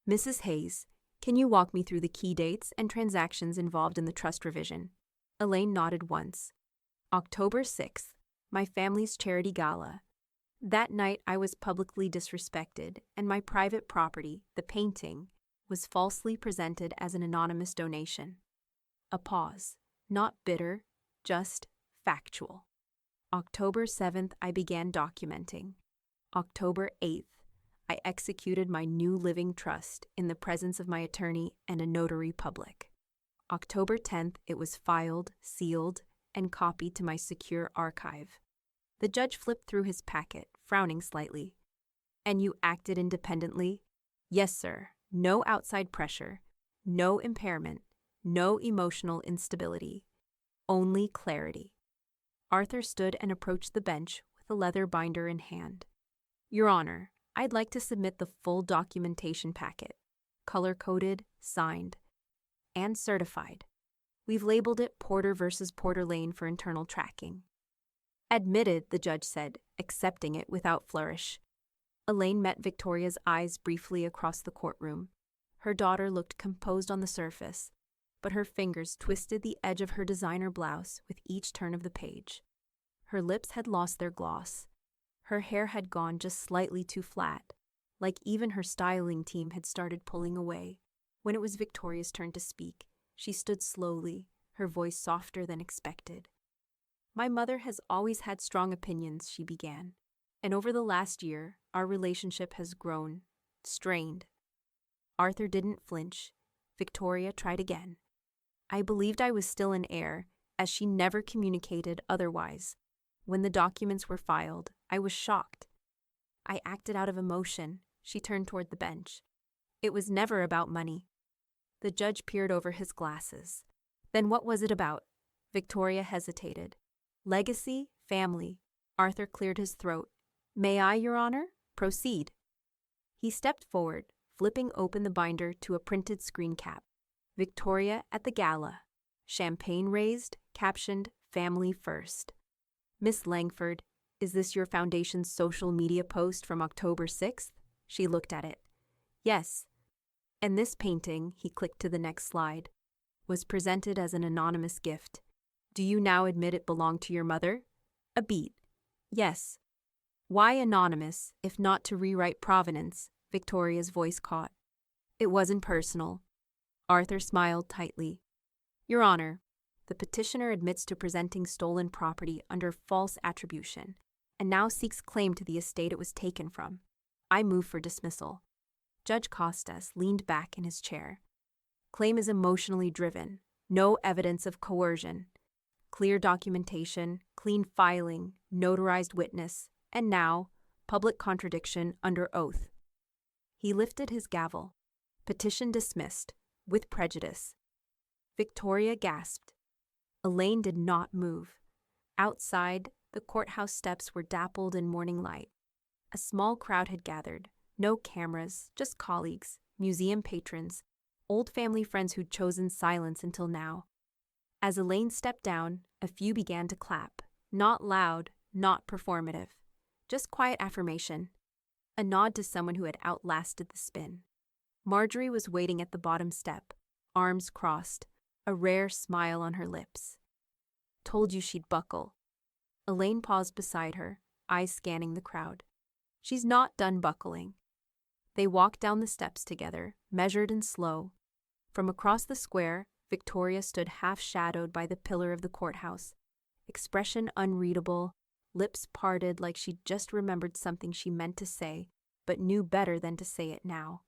S1: Mrs. Hayes, can you walk me through the key dates and transactions involved in the trust revision? Elaine nodded once. October 6th, my family's charity gala. That night, I was publicly disrespected, and my private property, the painting, was falsely presented as an anonymous donation. A pause, not bitter, just factual. October 7th, I began documenting. October 8th, I executed my new living trust in the presence of my attorney and a notary public. October 10th, it was filed, sealed, and copied to my secure archive. The judge flipped through his packet, frowning slightly. "And you acted independently?" "Yes, sir. No outside pressure, no impairment, no emotional instability, only clarity." Arthur stood and approached the bench with a leather binder in hand. "Your Honor, I'd like to submit the full documentation packet, color-coded, signed, and certified. We've labeled it Porter versus Porter Lane for internal tracking." "Admitted," the judge said, accepting it without flourish. Elaine met Victoria's eyes briefly across the courtroom. Her daughter looked composed on the surface, but her fingers twisted the edge of her designer blouse with each turn of the page. Her lips had lost their gloss. Her hair had gone just slightly too flat, like even her styling team had started pulling away. When it was Victoria's turn to speak, she stood slowly, her voice softer than expected. "My mother has always had strong opinions," she began, "and over the last year, our relationship has grown, strained." Arthur didn't flinch. Victoria tried again. "I believed I was still an heir, as she never communicated otherwise. When the documents were filed, I was shocked. I acted out of emotion." She turned toward the bench. "It was never about money." The judge peered over his glasses. "Then what was it about?" Victoria hesitated. "Legacy, family." Arthur cleared his throat. "May I, Your Honor? Proceed." He stepped forward, flipping open the binder to a printed screen cap. "Victoria at the gala. Champagne raised, captioned Family First. Miss Langford, is this your foundation's social media post from October 6th? She looked at it. "Yes." "And this painting," he clicked to the next slide, "was presented as an anonymous gift. Do you now admit it belonged to your mother?" A beat. "Yes." "Why anonymous, if not to rewrite provenance?" Victoria's voice caught. "It wasn't personal." Arthur smiled tightly. "Your Honor, the petitioner admits to presenting stolen property under false attribution, and now seeks claim to the estate it was taken from. I move for dismissal." Judge Costas leaned back in his chair. "Claim is emotionally driven. No evidence of coercion. Clear documentation, clean filing, notarized witness, and now, public contradiction under oath." He lifted his gavel. Petition dismissed, with prejudice. Victoria gasped. Elaine did not move. Outside, the courthouse steps were dappled in morning light. A small crowd had gathered. No cameras, just colleagues, museum patrons, old family friends who'd chosen silence until now. As Elaine stepped down, a few began to clap. Not loud, not performative. Just quiet affirmation. A nod to someone who had outlasted the spin. Marjorie was waiting at the bottom step, arms crossed, a rare smile on her lips. "Told you she'd buckle." Elaine paused beside her, eyes scanning the crowd. "She's not done buckling." They walked down the steps together, measured and slow. From across the square, Victoria stood half-shadowed by the pillar of the courthouse, expression unreadable, lips parted like she'd just remembered something she meant to say, but knew better than to say it now.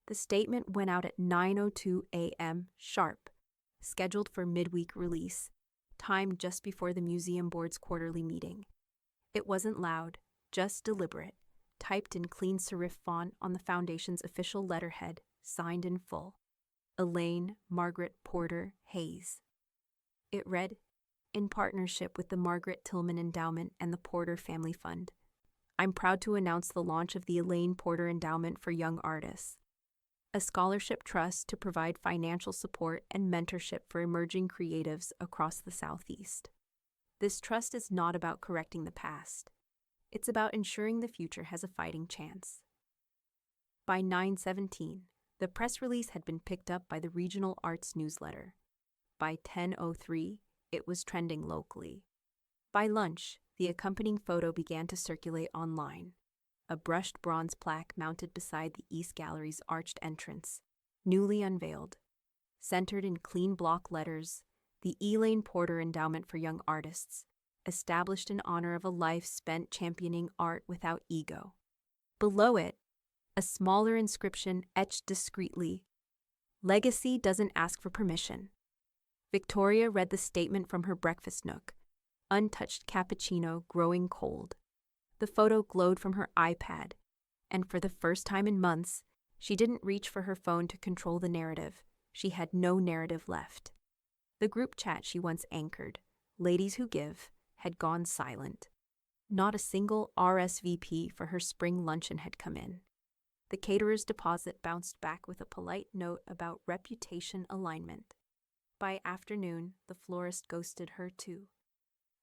S1: The statement went out at 9:02 a.m. sharp, scheduled for midweek release, timed just before the museum board's quarterly meeting. It wasn't loud, just deliberate, typed in clean serif font on the foundation's official letterhead, signed in full. Elaine Margaret Porter Hayes. It read, "In partnership with the Margaret Tillman Endowment and the Porter Family Fund, I'm proud to announce the launch of the Elaine Porter Endowment for Young Artists, a scholarship trust to provide financial support and mentorship for emerging creatives across the Southeast. This trust is not about correcting the past. It's about ensuring the future has a fighting chance." By 9:17, the press release had been picked up by the regional arts newsletter. By 10:03, it was trending locally. By lunch, the accompanying photo began to circulate online. A brushed bronze plaque mounted beside the East Gallery's arched entrance, newly unveiled. Centered in clean block letters, the Elaine Porter Endowment for Young Artists, established in honor of a life spent championing art without ego. Below it, a smaller inscription etched discreetly, "Legacy doesn't ask for permission." Victoria read the statement from her breakfast nook, untouched cappuccino growing cold. The photo glowed from her iPad, and for the first time in months, she didn't reach for her phone to control the narrative. She had no narrative left. The group chat she once anchored, Ladies Who Give, had gone silent. Not a single RSVP for her spring luncheon had come in. The caterer's deposit bounced back with a polite note about reputation alignment. By afternoon, the florist ghosted her too.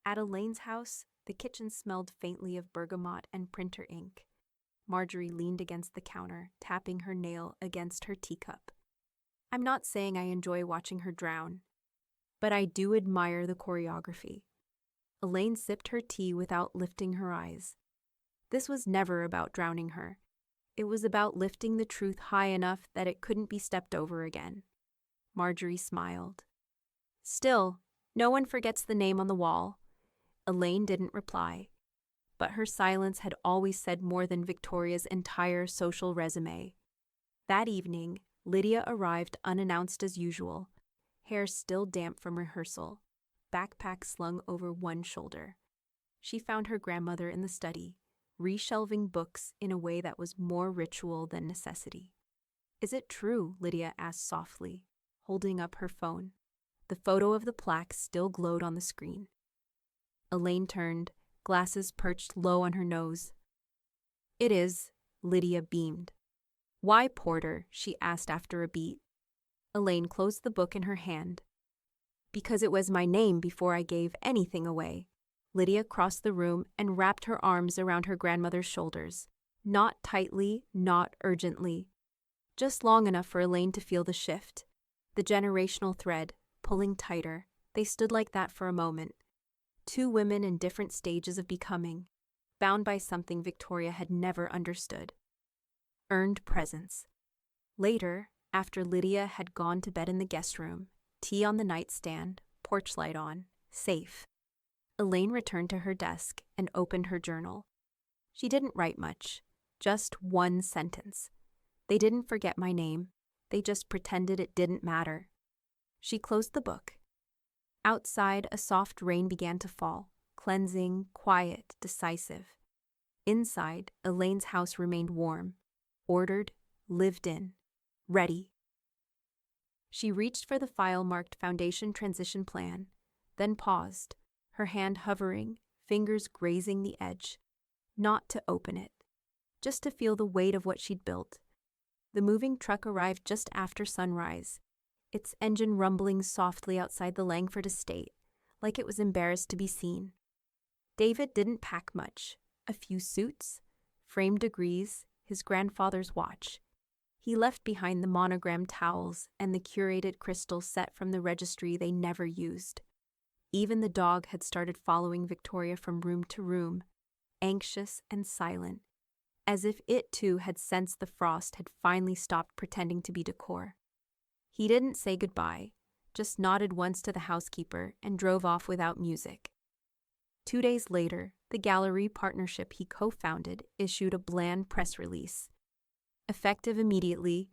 S1: At Elaine's house, the kitchen smelled faintly of bergamot and printer ink. Marjorie leaned against the counter, tapping her nail against her teacup. I'm not saying I enjoy watching her drown, but I do admire the choreography. Elaine sipped her tea without lifting her eyes. This was never about drowning her. It was about lifting the truth high enough that it couldn't be stepped over again. Marjorie smiled. Still, no one forgets the name on the wall. Elaine didn't reply, but her silence had always said more than Victoria's entire social resume. That evening, Lydia arrived unannounced as usual, hair still damp from rehearsal, backpack slung over one shoulder. She found her grandmother in the study, reshelving books in a way that was more ritual than necessity. Is it true? Lydia asked softly, holding up her phone. The photo of the plaque still glowed on the screen. Elaine turned, glasses perched low on her nose. It is, Lydia beamed. Why Porter? She asked after a beat. Elaine closed the book in her hand. Because it was my name before I gave anything away. Lydia crossed the room and wrapped her arms around her grandmother's shoulders. Not tightly, not urgently. Just long enough for Elaine to feel the shift. The generational thread, pulling tighter. They stood like that for a moment. Two women in different stages of becoming, bound by something Victoria had never understood. Earned presence. Later, after Lydia had gone to bed in the guest room, tea on the nightstand, porch light on, safe, Elaine returned to her desk and opened her journal. She didn't write much, just one sentence. They didn't forget my name. They just pretended it didn't matter. She closed the book. Outside, a soft rain began to fall, cleansing, quiet, decisive. Inside, Elaine's house remained warm, ordered, lived in, ready. She reached for the file marked Foundation Transition Plan, then paused, her hand hovering, fingers grazing the edge. Not to open it, just to feel the weight of what she'd built. The moving truck arrived just after sunrise, its engine rumbling softly outside the Langford estate, like it was embarrassed to be seen. David didn't pack much. A few suits, framed degrees, his grandfather's watch. He left behind the monogrammed towels and the curated crystals set from the registry they never used. Even the dog had started following Victoria from room to room, anxious and silent, as if it too had sensed the frost had finally stopped pretending to be decor. He didn't say goodbye, just nodded once to the housekeeper and drove off without music. 2 days later, the gallery partnership he co-founded issued a bland press release. Effective immediately,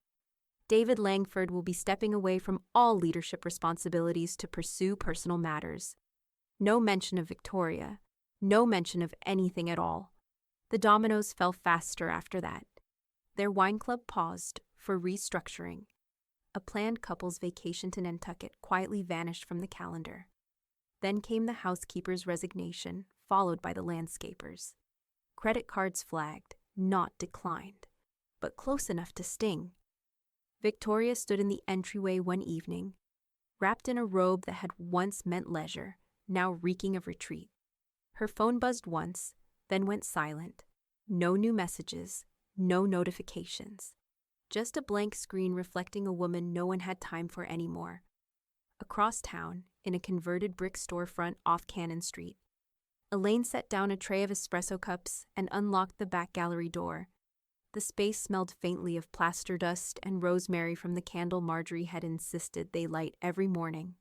S1: David Langford will be stepping away from all leadership responsibilities to pursue personal matters. No mention of Victoria, no mention of anything at all. The dominoes fell faster after that. Their wine club paused for restructuring. A planned couple's vacation to Nantucket quietly vanished from the calendar. Then came the housekeeper's resignation, followed by the landscaper's. Credit cards flagged, not declined, but close enough to sting. Victoria stood in the entryway one evening, wrapped in a robe that had once meant leisure, now reeking of retreat. Her phone buzzed once, then went silent. No new messages, no notifications. Just a blank screen reflecting a woman no one had time for anymore. Across town, in a converted brick storefront off Cannon Street, Elaine set down a tray of espresso cups and unlocked the back gallery door. The space smelled faintly of plaster dust and rosemary from the candle Marjorie had insisted they light every morning.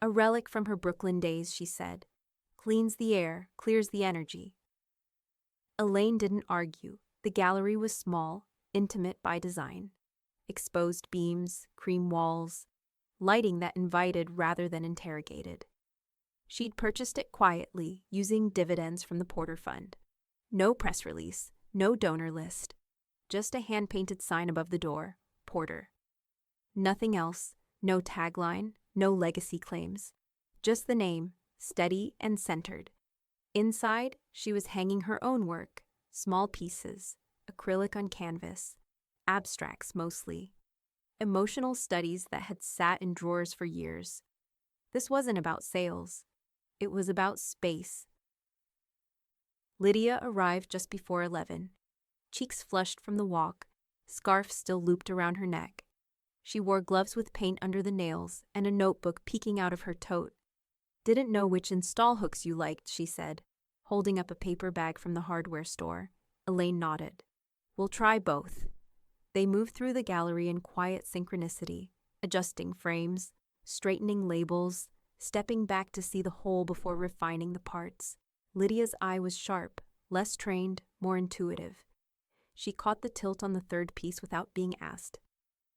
S1: A relic from her Brooklyn days, she said. Cleans the air, clears the energy. Elaine didn't argue. The gallery was small, intimate by design. Exposed beams, cream walls, lighting that invited rather than interrogated. She'd purchased it quietly, using dividends from the Porter Fund. No press release, no donor list. Just a hand-painted sign above the door, Porter. Nothing else, no tagline, no legacy claims. Just the name, steady and centered. Inside, she was hanging her own work, small pieces, acrylic on canvas, abstracts mostly. Emotional studies that had sat in drawers for years. This wasn't about sales. It was about space. Lydia arrived just before 11. Cheeks flushed from the walk, scarf still looped around her neck. She wore gloves with paint under the nails and a notebook peeking out of her tote. Didn't know which install hooks you liked, she said, holding up a paper bag from the hardware store. Elaine nodded. We'll try both. They moved through the gallery in quiet synchronicity, adjusting frames, straightening labels, stepping back to see the whole before refining the parts. Lydia's eye was sharp, less trained, more intuitive. She caught the tilt on the third piece without being asked.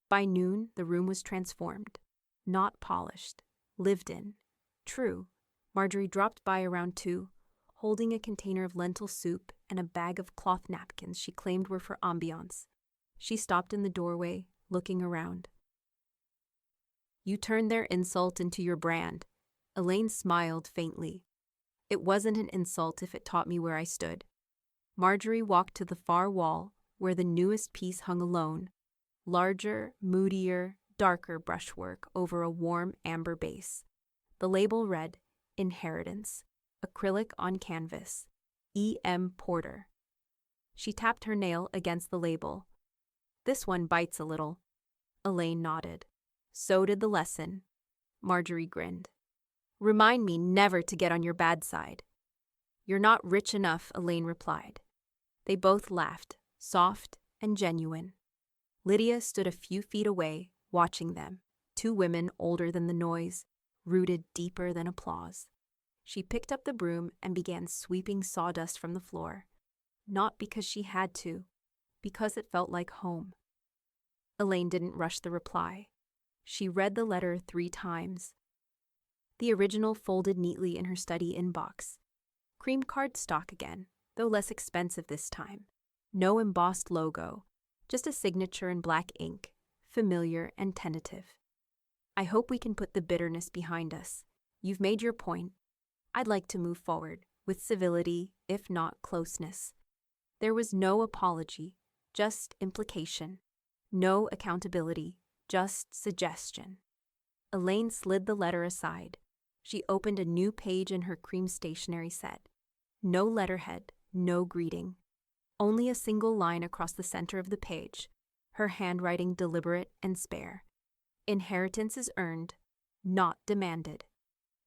S1: By noon, the room was transformed. Not polished. Lived in. True. Marjorie dropped by around 2, holding a container of lentil soup and a bag of cloth napkins she claimed were for ambiance. She stopped in the doorway, looking around. You turned their insult into your brand. Elaine smiled faintly. It wasn't an insult if it taught me where I stood. Marjorie walked to the far wall, where the newest piece hung alone. Larger, moodier, darker brushwork over a warm amber base. The label read, Inheritance, acrylic on canvas, E.M. Porter. She tapped her nail against the label. This one bites a little. Elaine nodded. So did the lesson. Marjorie grinned. Remind me never to get on your bad side. You're not rich enough, Elaine replied. They both laughed, soft and genuine. Lydia stood a few feet away, watching them, 2 women older than the noise, rooted deeper than applause. She picked up the broom and began sweeping sawdust from the floor. Not because she had to, because it felt like home. Elaine didn't rush the reply. She read the letter 3 times. The original folded neatly in her study inbox. Cream card stock again, though less expensive this time. No embossed logo, just a signature in black ink, familiar and tentative. I hope we can put the bitterness behind us. You've made your point. I'd like to move forward, with civility, if not closeness. There was no apology, just implication. No accountability, just suggestion. Elaine slid the letter aside. She opened a new page in her cream stationery set. No letterhead, no greeting. Only a single line across the center of the page, her handwriting deliberate and spare. Inheritance is earned, not demanded.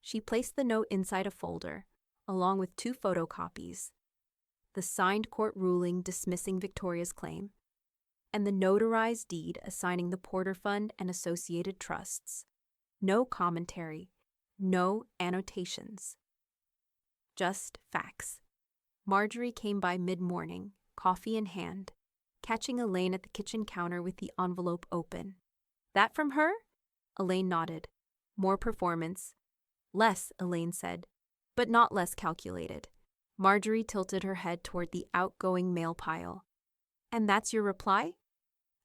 S1: She placed the note inside a folder, along with 2 photocopies. The signed court ruling dismissing Victoria's claim, and the notarized deed assigning the Porter Fund and associated trusts. No commentary, no annotations. Just facts. Marjorie came by mid-morning, coffee in hand, catching Elaine at the kitchen counter with the envelope open. That from her? Elaine nodded. More performance. Less, Elaine said, but not less calculated. Marjorie tilted her head toward the outgoing mail pile. And that's your reply?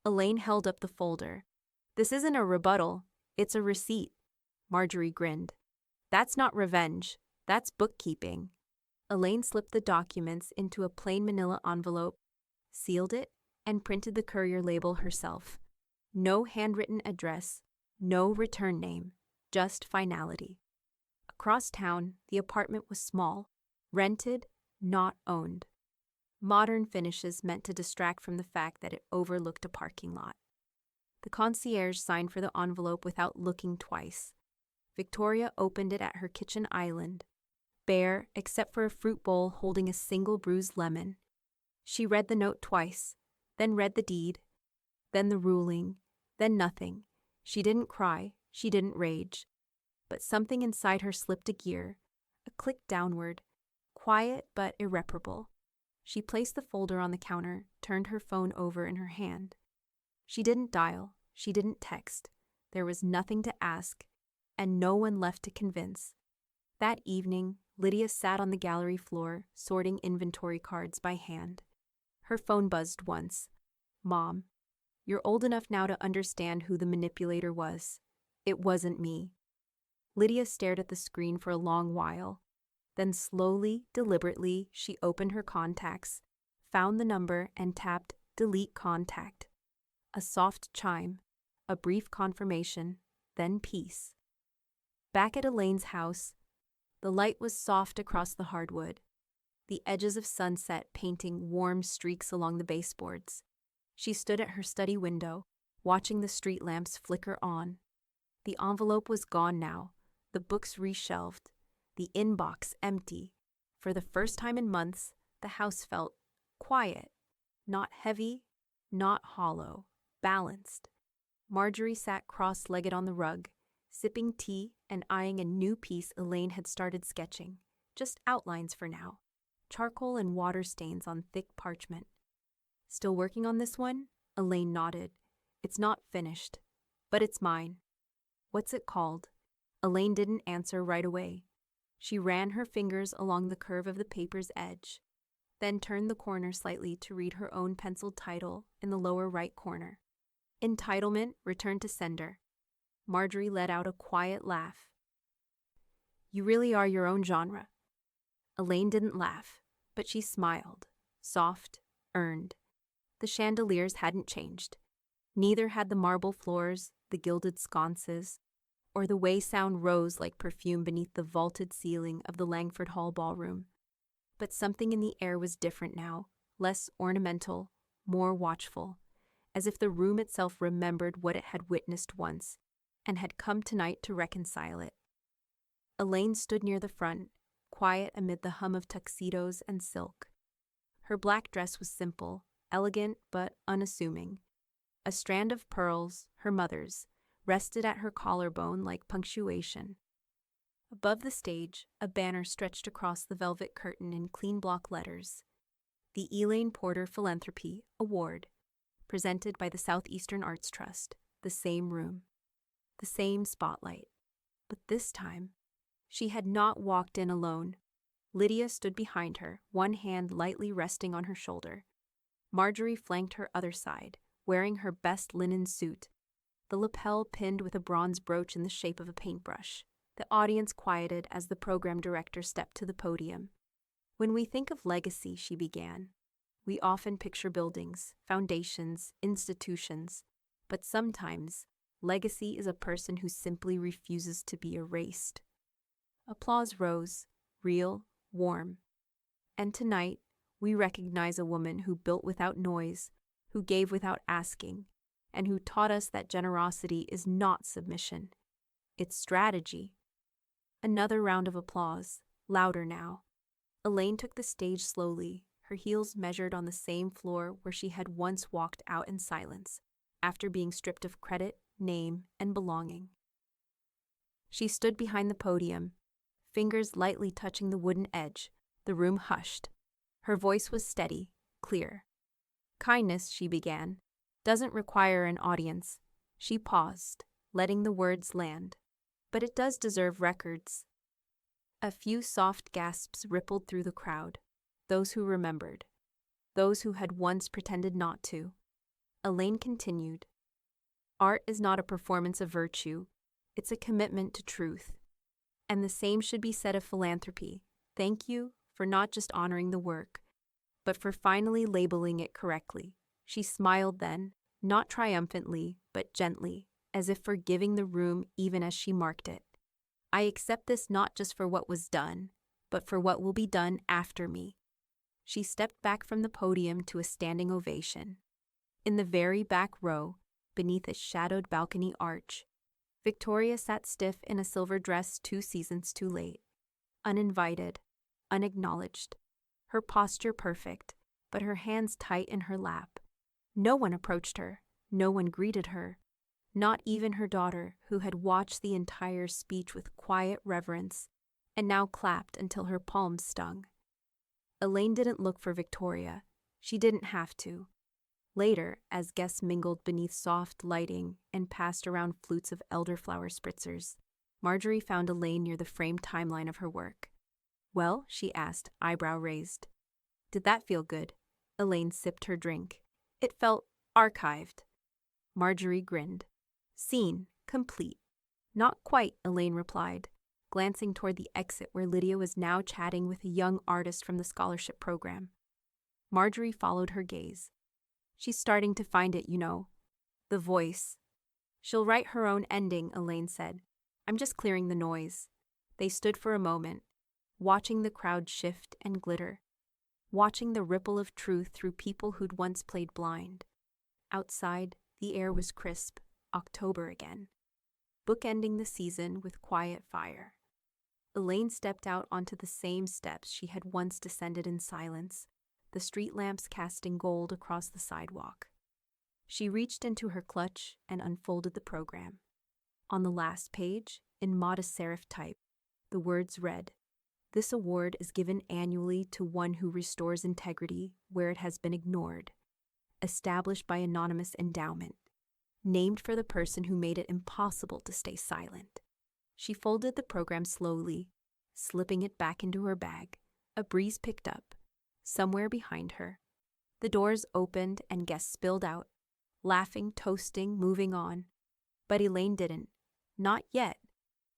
S1: Elaine held up the folder. This isn't a rebuttal, it's a receipt. Marjorie grinned. That's not revenge, that's bookkeeping. Elaine slipped the documents into a plain manila envelope, sealed it, and printed the courier label herself. No handwritten address, no return name, just finality. Across town, the apartment was small, rented, not owned. Modern finishes meant to distract from the fact that it overlooked a parking lot. The concierge signed for the envelope without looking twice. Victoria opened it at her kitchen island. bare except for a fruit bowl holding a single bruised lemon. She read the note twice, then read the deed, then the ruling, then nothing. She didn't cry, she didn't rage. But something inside her slipped a gear, a click downward, quiet but irreparable. She placed the folder on the counter, turned her phone over in her hand. She didn't dial, she didn't text. There was nothing to ask, and no one left to convince. That evening, Lydia sat on the gallery floor, sorting inventory cards by hand. Her phone buzzed once. Mom, you're old enough now to understand who the manipulator was. It wasn't me. Lydia stared at the screen for a long while. Then slowly, deliberately, she opened her contacts, found the number, and tapped Delete Contact. A soft chime, a brief confirmation, then peace. Back at Elaine's house, the light was soft across the hardwood, the edges of sunset painting warm streaks along the baseboards. She stood at her study window, watching the street lamps flicker on. The envelope was gone now, the books reshelved, the inbox empty. For the first time in months, the house felt quiet, not heavy, not hollow, balanced. Marjorie sat cross-legged on the rug, sipping tea and eyeing a new piece Elaine had started sketching. Just outlines for now. Charcoal and water stains on thick parchment. Still working on this one? Elaine nodded. It's not finished, but it's mine. What's it called? Elaine didn't answer right away. She ran her fingers along the curve of the paper's edge, then turned the corner slightly to read her own penciled title in the lower right corner. Entitlement, return to sender. Marjorie let out a quiet laugh. You really are your own genre. Elaine didn't laugh, but she smiled, soft, earned. The chandeliers hadn't changed. Neither had the marble floors, the gilded sconces, or the way sound rose like perfume beneath the vaulted ceiling of the Langford Hall ballroom. But something in the air was different now, less ornamental, more watchful, as if the room itself remembered what it had witnessed once, and had come tonight to reconcile it. Elaine stood near the front, quiet amid the hum of tuxedos and silk. Her black dress was simple, elegant but unassuming. A strand of pearls, her mother's, rested at her collarbone like punctuation. Above the stage, a banner stretched across the velvet curtain in clean block letters. The Elaine Porter Philanthropy Award, presented by the Southeastern Arts Trust, the same room, the same spotlight. But this time, she had not walked in alone. Lydia stood behind her, one hand lightly resting on her shoulder. Marjorie flanked her other side, wearing her best linen suit, the lapel pinned with a bronze brooch in the shape of a paintbrush. The audience quieted as the program director stepped to the podium. When we think of legacy, she began, we often picture buildings, foundations, institutions, but sometimes legacy is a person who simply refuses to be erased. Applause rose, real, warm. And tonight, we recognize a woman who built without noise, who gave without asking, and who taught us that generosity is not submission. It's strategy. Another round of applause, louder now. Elaine took the stage slowly, her heels measured on the same floor where she had once walked out in silence, after being stripped of credit, name, and belonging. She stood behind the podium, fingers lightly touching the wooden edge. The room hushed. Her voice was steady, clear. Kindness, she began, doesn't require an audience. She paused, letting the words land. But it does deserve records. A few soft gasps rippled through the crowd, those who remembered, those who had once pretended not to. Elaine continued, Art is not a performance of virtue, it's a commitment to truth. And the same should be said of philanthropy. Thank you for not just honoring the work, but for finally labeling it correctly. She smiled then, not triumphantly, but gently, as if forgiving the room even as she marked it. I accept this not just for what was done, but for what will be done after me. She stepped back from the podium to a standing ovation. In the very back row, beneath a shadowed balcony arch, Victoria sat stiff in a silver dress 2 seasons too late. uninvited, unacknowledged. Her posture perfect, but her hands tight in her lap. No one approached her, no one greeted her, not even her daughter, who had watched the entire speech with quiet reverence and now clapped until her palms stung. Elaine didn't look for Victoria. She didn't have to. Later, as guests mingled beneath soft lighting and passed around flutes of elderflower spritzers, Marjorie found Elaine near the framed timeline of her work. "Well?" she asked, eyebrow raised. "Did that feel good?" Elaine sipped her drink. "It felt archived." Marjorie grinned. "Scene, complete." "Not quite," Elaine replied, glancing toward the exit where Lydia was now chatting with a young artist from the scholarship program. Marjorie followed her gaze. "She's starting to find it, you know. The voice." "She'll write her own ending," Elaine said. "I'm just clearing the noise." They stood for a moment, watching the crowd shift and glitter, watching the ripple of truth through people who'd once played blind. Outside, the air was crisp, October again, bookending the season with quiet fire. Elaine stepped out onto the same steps she had once descended in silence, the street lamps casting gold across the sidewalk. She reached into her clutch and unfolded the program. On the last page, in modest serif type, the words read, "This award is given annually to one who restores integrity where it has been ignored. Established by anonymous endowment. Named for the person who made it impossible to stay silent." She folded the program slowly, slipping it back into her bag. A breeze picked up, somewhere behind her. The doors opened and guests spilled out, laughing, toasting, moving on. But Elaine didn't. Not yet.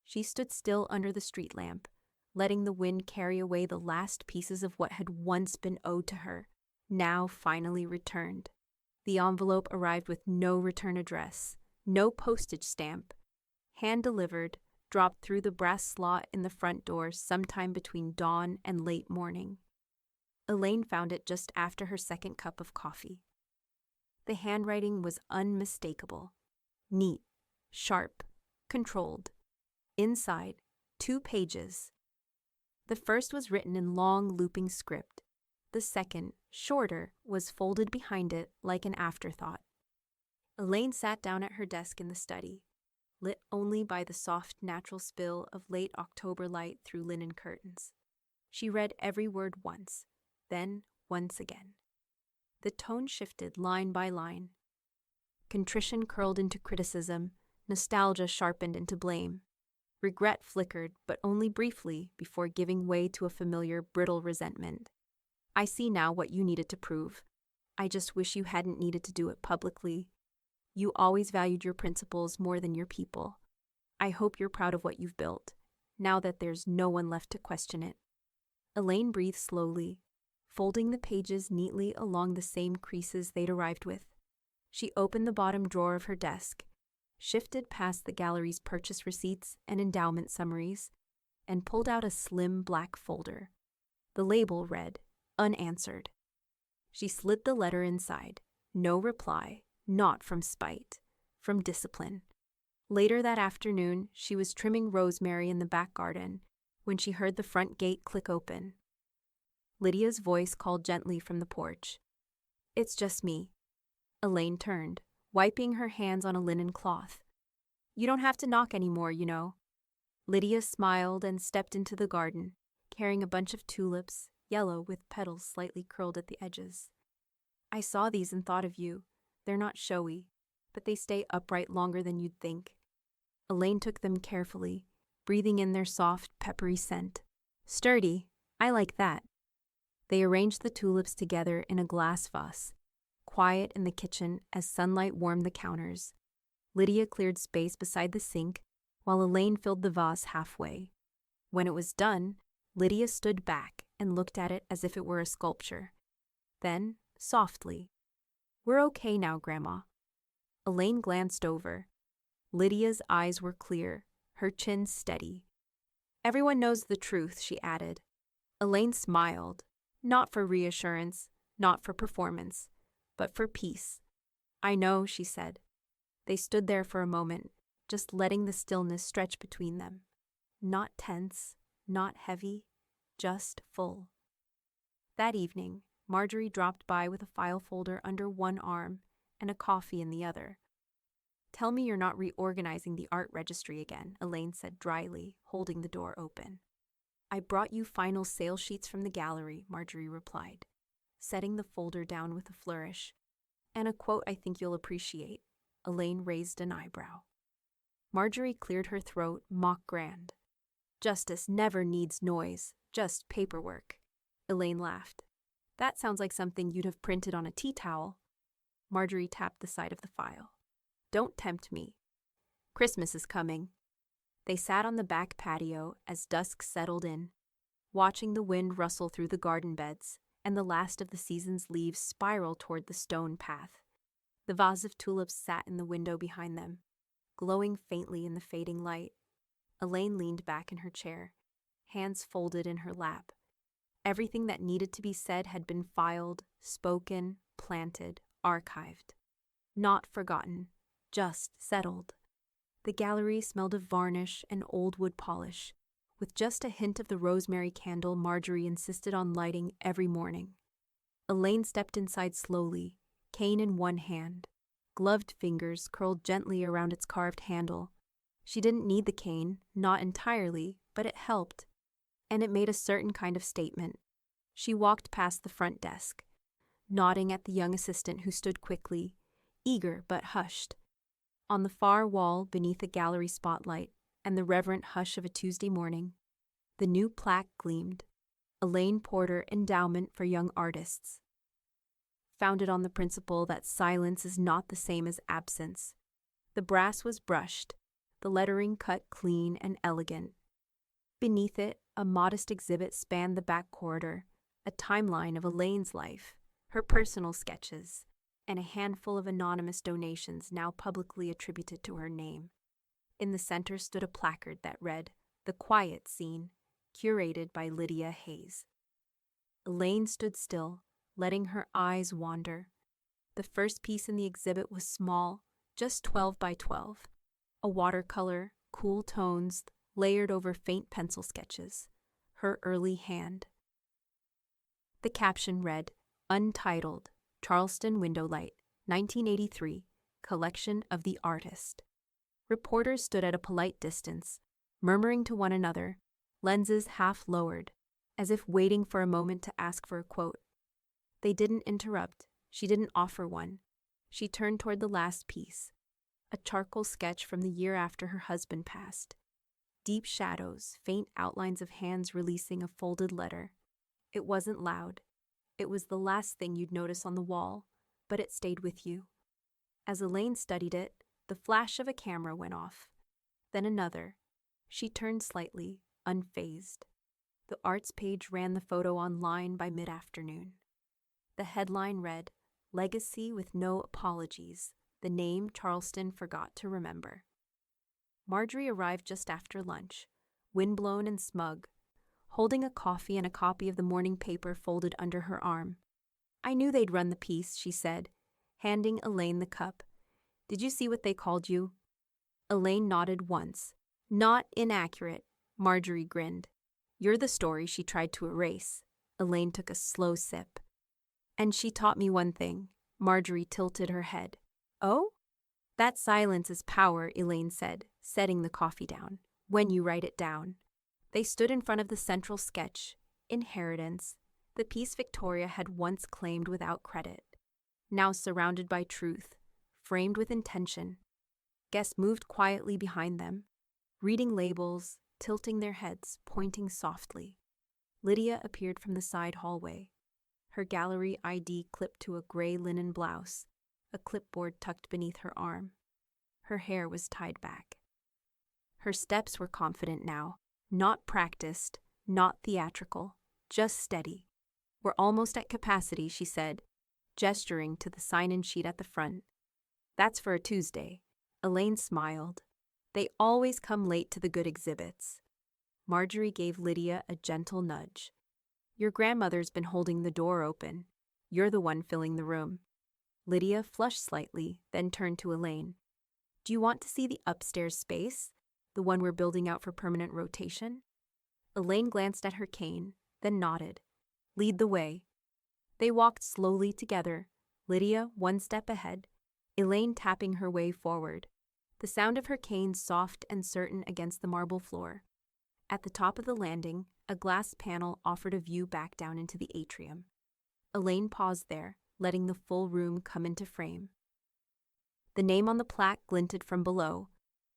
S1: She stood still under the street lamp, letting the wind carry away the last pieces of what had once been owed to her, now finally returned. The envelope arrived with no return address, no postage stamp. Hand-delivered, dropped through the brass slot in the front door sometime between dawn and late morning. Elaine found it just after her second cup of coffee. The handwriting was unmistakable. Neat, sharp, controlled. Inside, 2 pages. The first was written in long, looping script. The second, shorter, was folded behind it like an afterthought. Elaine sat down at her desk in the study, lit only by the soft, natural spill of late October light through linen curtains. She read every word once, then once again. The tone shifted line by line. Contrition curled into criticism, nostalgia sharpened into blame. Regret flickered, but only briefly, before giving way to a familiar, brittle resentment. "I see now what you needed to prove. I just wish you hadn't needed to do it publicly. You always valued your principles more than your people. I hope you're proud of what you've built, now that there's no one left to question it." Elaine breathed slowly, folding the pages neatly along the same creases they'd arrived with. She opened the bottom drawer of her desk, shifted past the gallery's purchase receipts and endowment summaries, and pulled out a slim black folder. The label read, "Unanswered." She slid the letter inside. No reply, not from spite, from discipline. Later that afternoon, she was trimming rosemary in the back garden when she heard the front gate click open. Lydia's voice called gently from the porch. "It's just me." Elaine turned, wiping her hands on a linen cloth. "You don't have to knock anymore, you know." Lydia smiled and stepped into the garden, carrying a bunch of tulips, yellow with petals slightly curled at the edges. "I saw these and thought of you. They're not showy, but they stay upright longer than you'd think." Elaine took them carefully, breathing in their soft, peppery scent. "Sturdy. I like that." They arranged the tulips together in a glass vase, quiet in the kitchen as sunlight warmed the counters. Lydia cleared space beside the sink, while Elaine filled the vase halfway. When it was done, Lydia stood back and looked at it as if it were a sculpture. Then, softly, "We're okay now, Grandma." Elaine glanced over. Lydia's eyes were clear, her chin steady. "Everyone knows the truth," she added. Elaine smiled, not for reassurance, not for performance, but for peace. "I know," she said. They stood there for a moment, just letting the stillness stretch between them. Not tense, not heavy, just full. That evening, Marjorie dropped by with a file folder under one arm and a coffee in the other. "Tell me you're not reorganizing the art registry again," Elaine said dryly, holding the door open. "I brought you final sale sheets from the gallery," Marjorie replied, setting the folder down with a flourish. "And a quote I think you'll appreciate." Elaine raised an eyebrow. Marjorie cleared her throat, mock grand. "Justice never needs noise, just paperwork." Elaine laughed. "That sounds like something you'd have printed on a tea towel." Marjorie tapped the side of the file. "Don't tempt me. Christmas is coming." They sat on the back patio as dusk settled in, watching the wind rustle through the garden beds and the last of the season's leaves spiral toward the stone path. The vase of tulips sat in the window behind them, glowing faintly in the fading light. Elaine leaned back in her chair, hands folded in her lap. Everything that needed to be said had been filed, spoken, planted, archived. Not forgotten, just settled. The gallery smelled of varnish and old wood polish, with just a hint of the rosemary candle Marjorie insisted on lighting every morning. Elaine stepped inside slowly, cane in one hand. Gloved fingers curled gently around its carved handle. She didn't need the cane, not entirely, but it helped, and it made a certain kind of statement. She walked past the front desk, nodding at the young assistant who stood quickly, eager but hushed. On the far wall, beneath a gallery spotlight and the reverent hush of a Tuesday morning, the new plaque gleamed, Elaine Porter Endowment for Young Artists. Founded on the principle that silence is not the same as absence. The brass was brushed, the lettering cut clean and elegant. Beneath it, a modest exhibit spanned the back corridor, a timeline of Elaine's life, her personal sketches, and a handful of anonymous donations now publicly attributed to her name. In the center stood a placard that read, "The Quiet Scene," curated by Lydia Hayes. Elaine stood still, letting her eyes wander. The first piece in the exhibit was small, just 12 by 12. A watercolor, cool tones, layered over faint pencil sketches. Her early hand. The caption read, "Untitled, Charleston Window Light, 1983, Collection of the Artist." Reporters stood at a polite distance, murmuring to one another, lenses half lowered, as if waiting for a moment to ask for a quote. They didn't interrupt. She didn't offer one. She turned toward the last piece, a charcoal sketch from the year after her husband passed. Deep shadows, faint outlines of hands releasing a folded letter. It wasn't loud. It was the last thing you'd notice on the wall, but it stayed with you. As Elaine studied it, the flash of a camera went off. Then another. She turned slightly, unfazed. The arts page ran the photo online by mid-afternoon. The headline read, "Legacy with no apologies, the name Charleston forgot to remember." Marjorie arrived just after lunch, windblown and smug, holding a coffee and a copy of the morning paper folded under her arm. "I knew they'd run the piece," she said, handing Elaine the cup. "Did you see what they called you?" Elaine nodded once. "Not inaccurate," Marjorie grinned. "You're the story she tried to erase." Elaine took a slow sip. "And she taught me one thing." Marjorie tilted her head. "Oh?" "That silence is power," Elaine said, setting the coffee down. "When you write it down." They stood in front of the central sketch, Inheritance, the piece Victoria had once claimed without credit, now surrounded by truth, framed with intention. Guests moved quietly behind them, reading labels, tilting their heads, pointing softly. Lydia appeared from the side hallway, her gallery ID clipped to a gray linen blouse, a clipboard tucked beneath her arm. Her hair was tied back. Her steps were confident now, not practiced, not theatrical, just steady. "We're almost at capacity," she said, gesturing to the sign-in sheet at the front. "That's for a Tuesday." Elaine smiled. "They always come late to the good exhibits." Marjorie gave Lydia a gentle nudge. "Your grandmother's been holding the door open. You're the one filling the room." Lydia flushed slightly, then turned to Elaine. "Do you want to see the upstairs space? The one we're building out for permanent rotation?" Elaine glanced at her cane, then nodded. Lead the way. They walked slowly together, Lydia one step ahead, Elaine tapping her way forward, the sound of her cane soft and certain against the marble floor. At the top of the landing, a glass panel offered a view back down into the atrium. Elaine paused there, letting the full room come into frame. The name on the plaque glinted from below.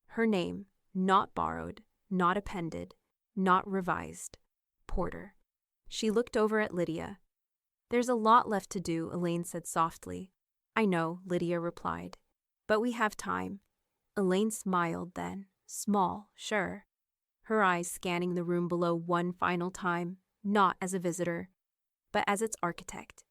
S1: Her name, not borrowed, not appended, not revised. Porter. She looked over at Lydia. There's a lot left to do, Elaine said softly. I know, Lydia replied. But we have time. Elaine smiled then, small, sure, her eyes scanning the room below one final time, not as a visitor, but as its architect.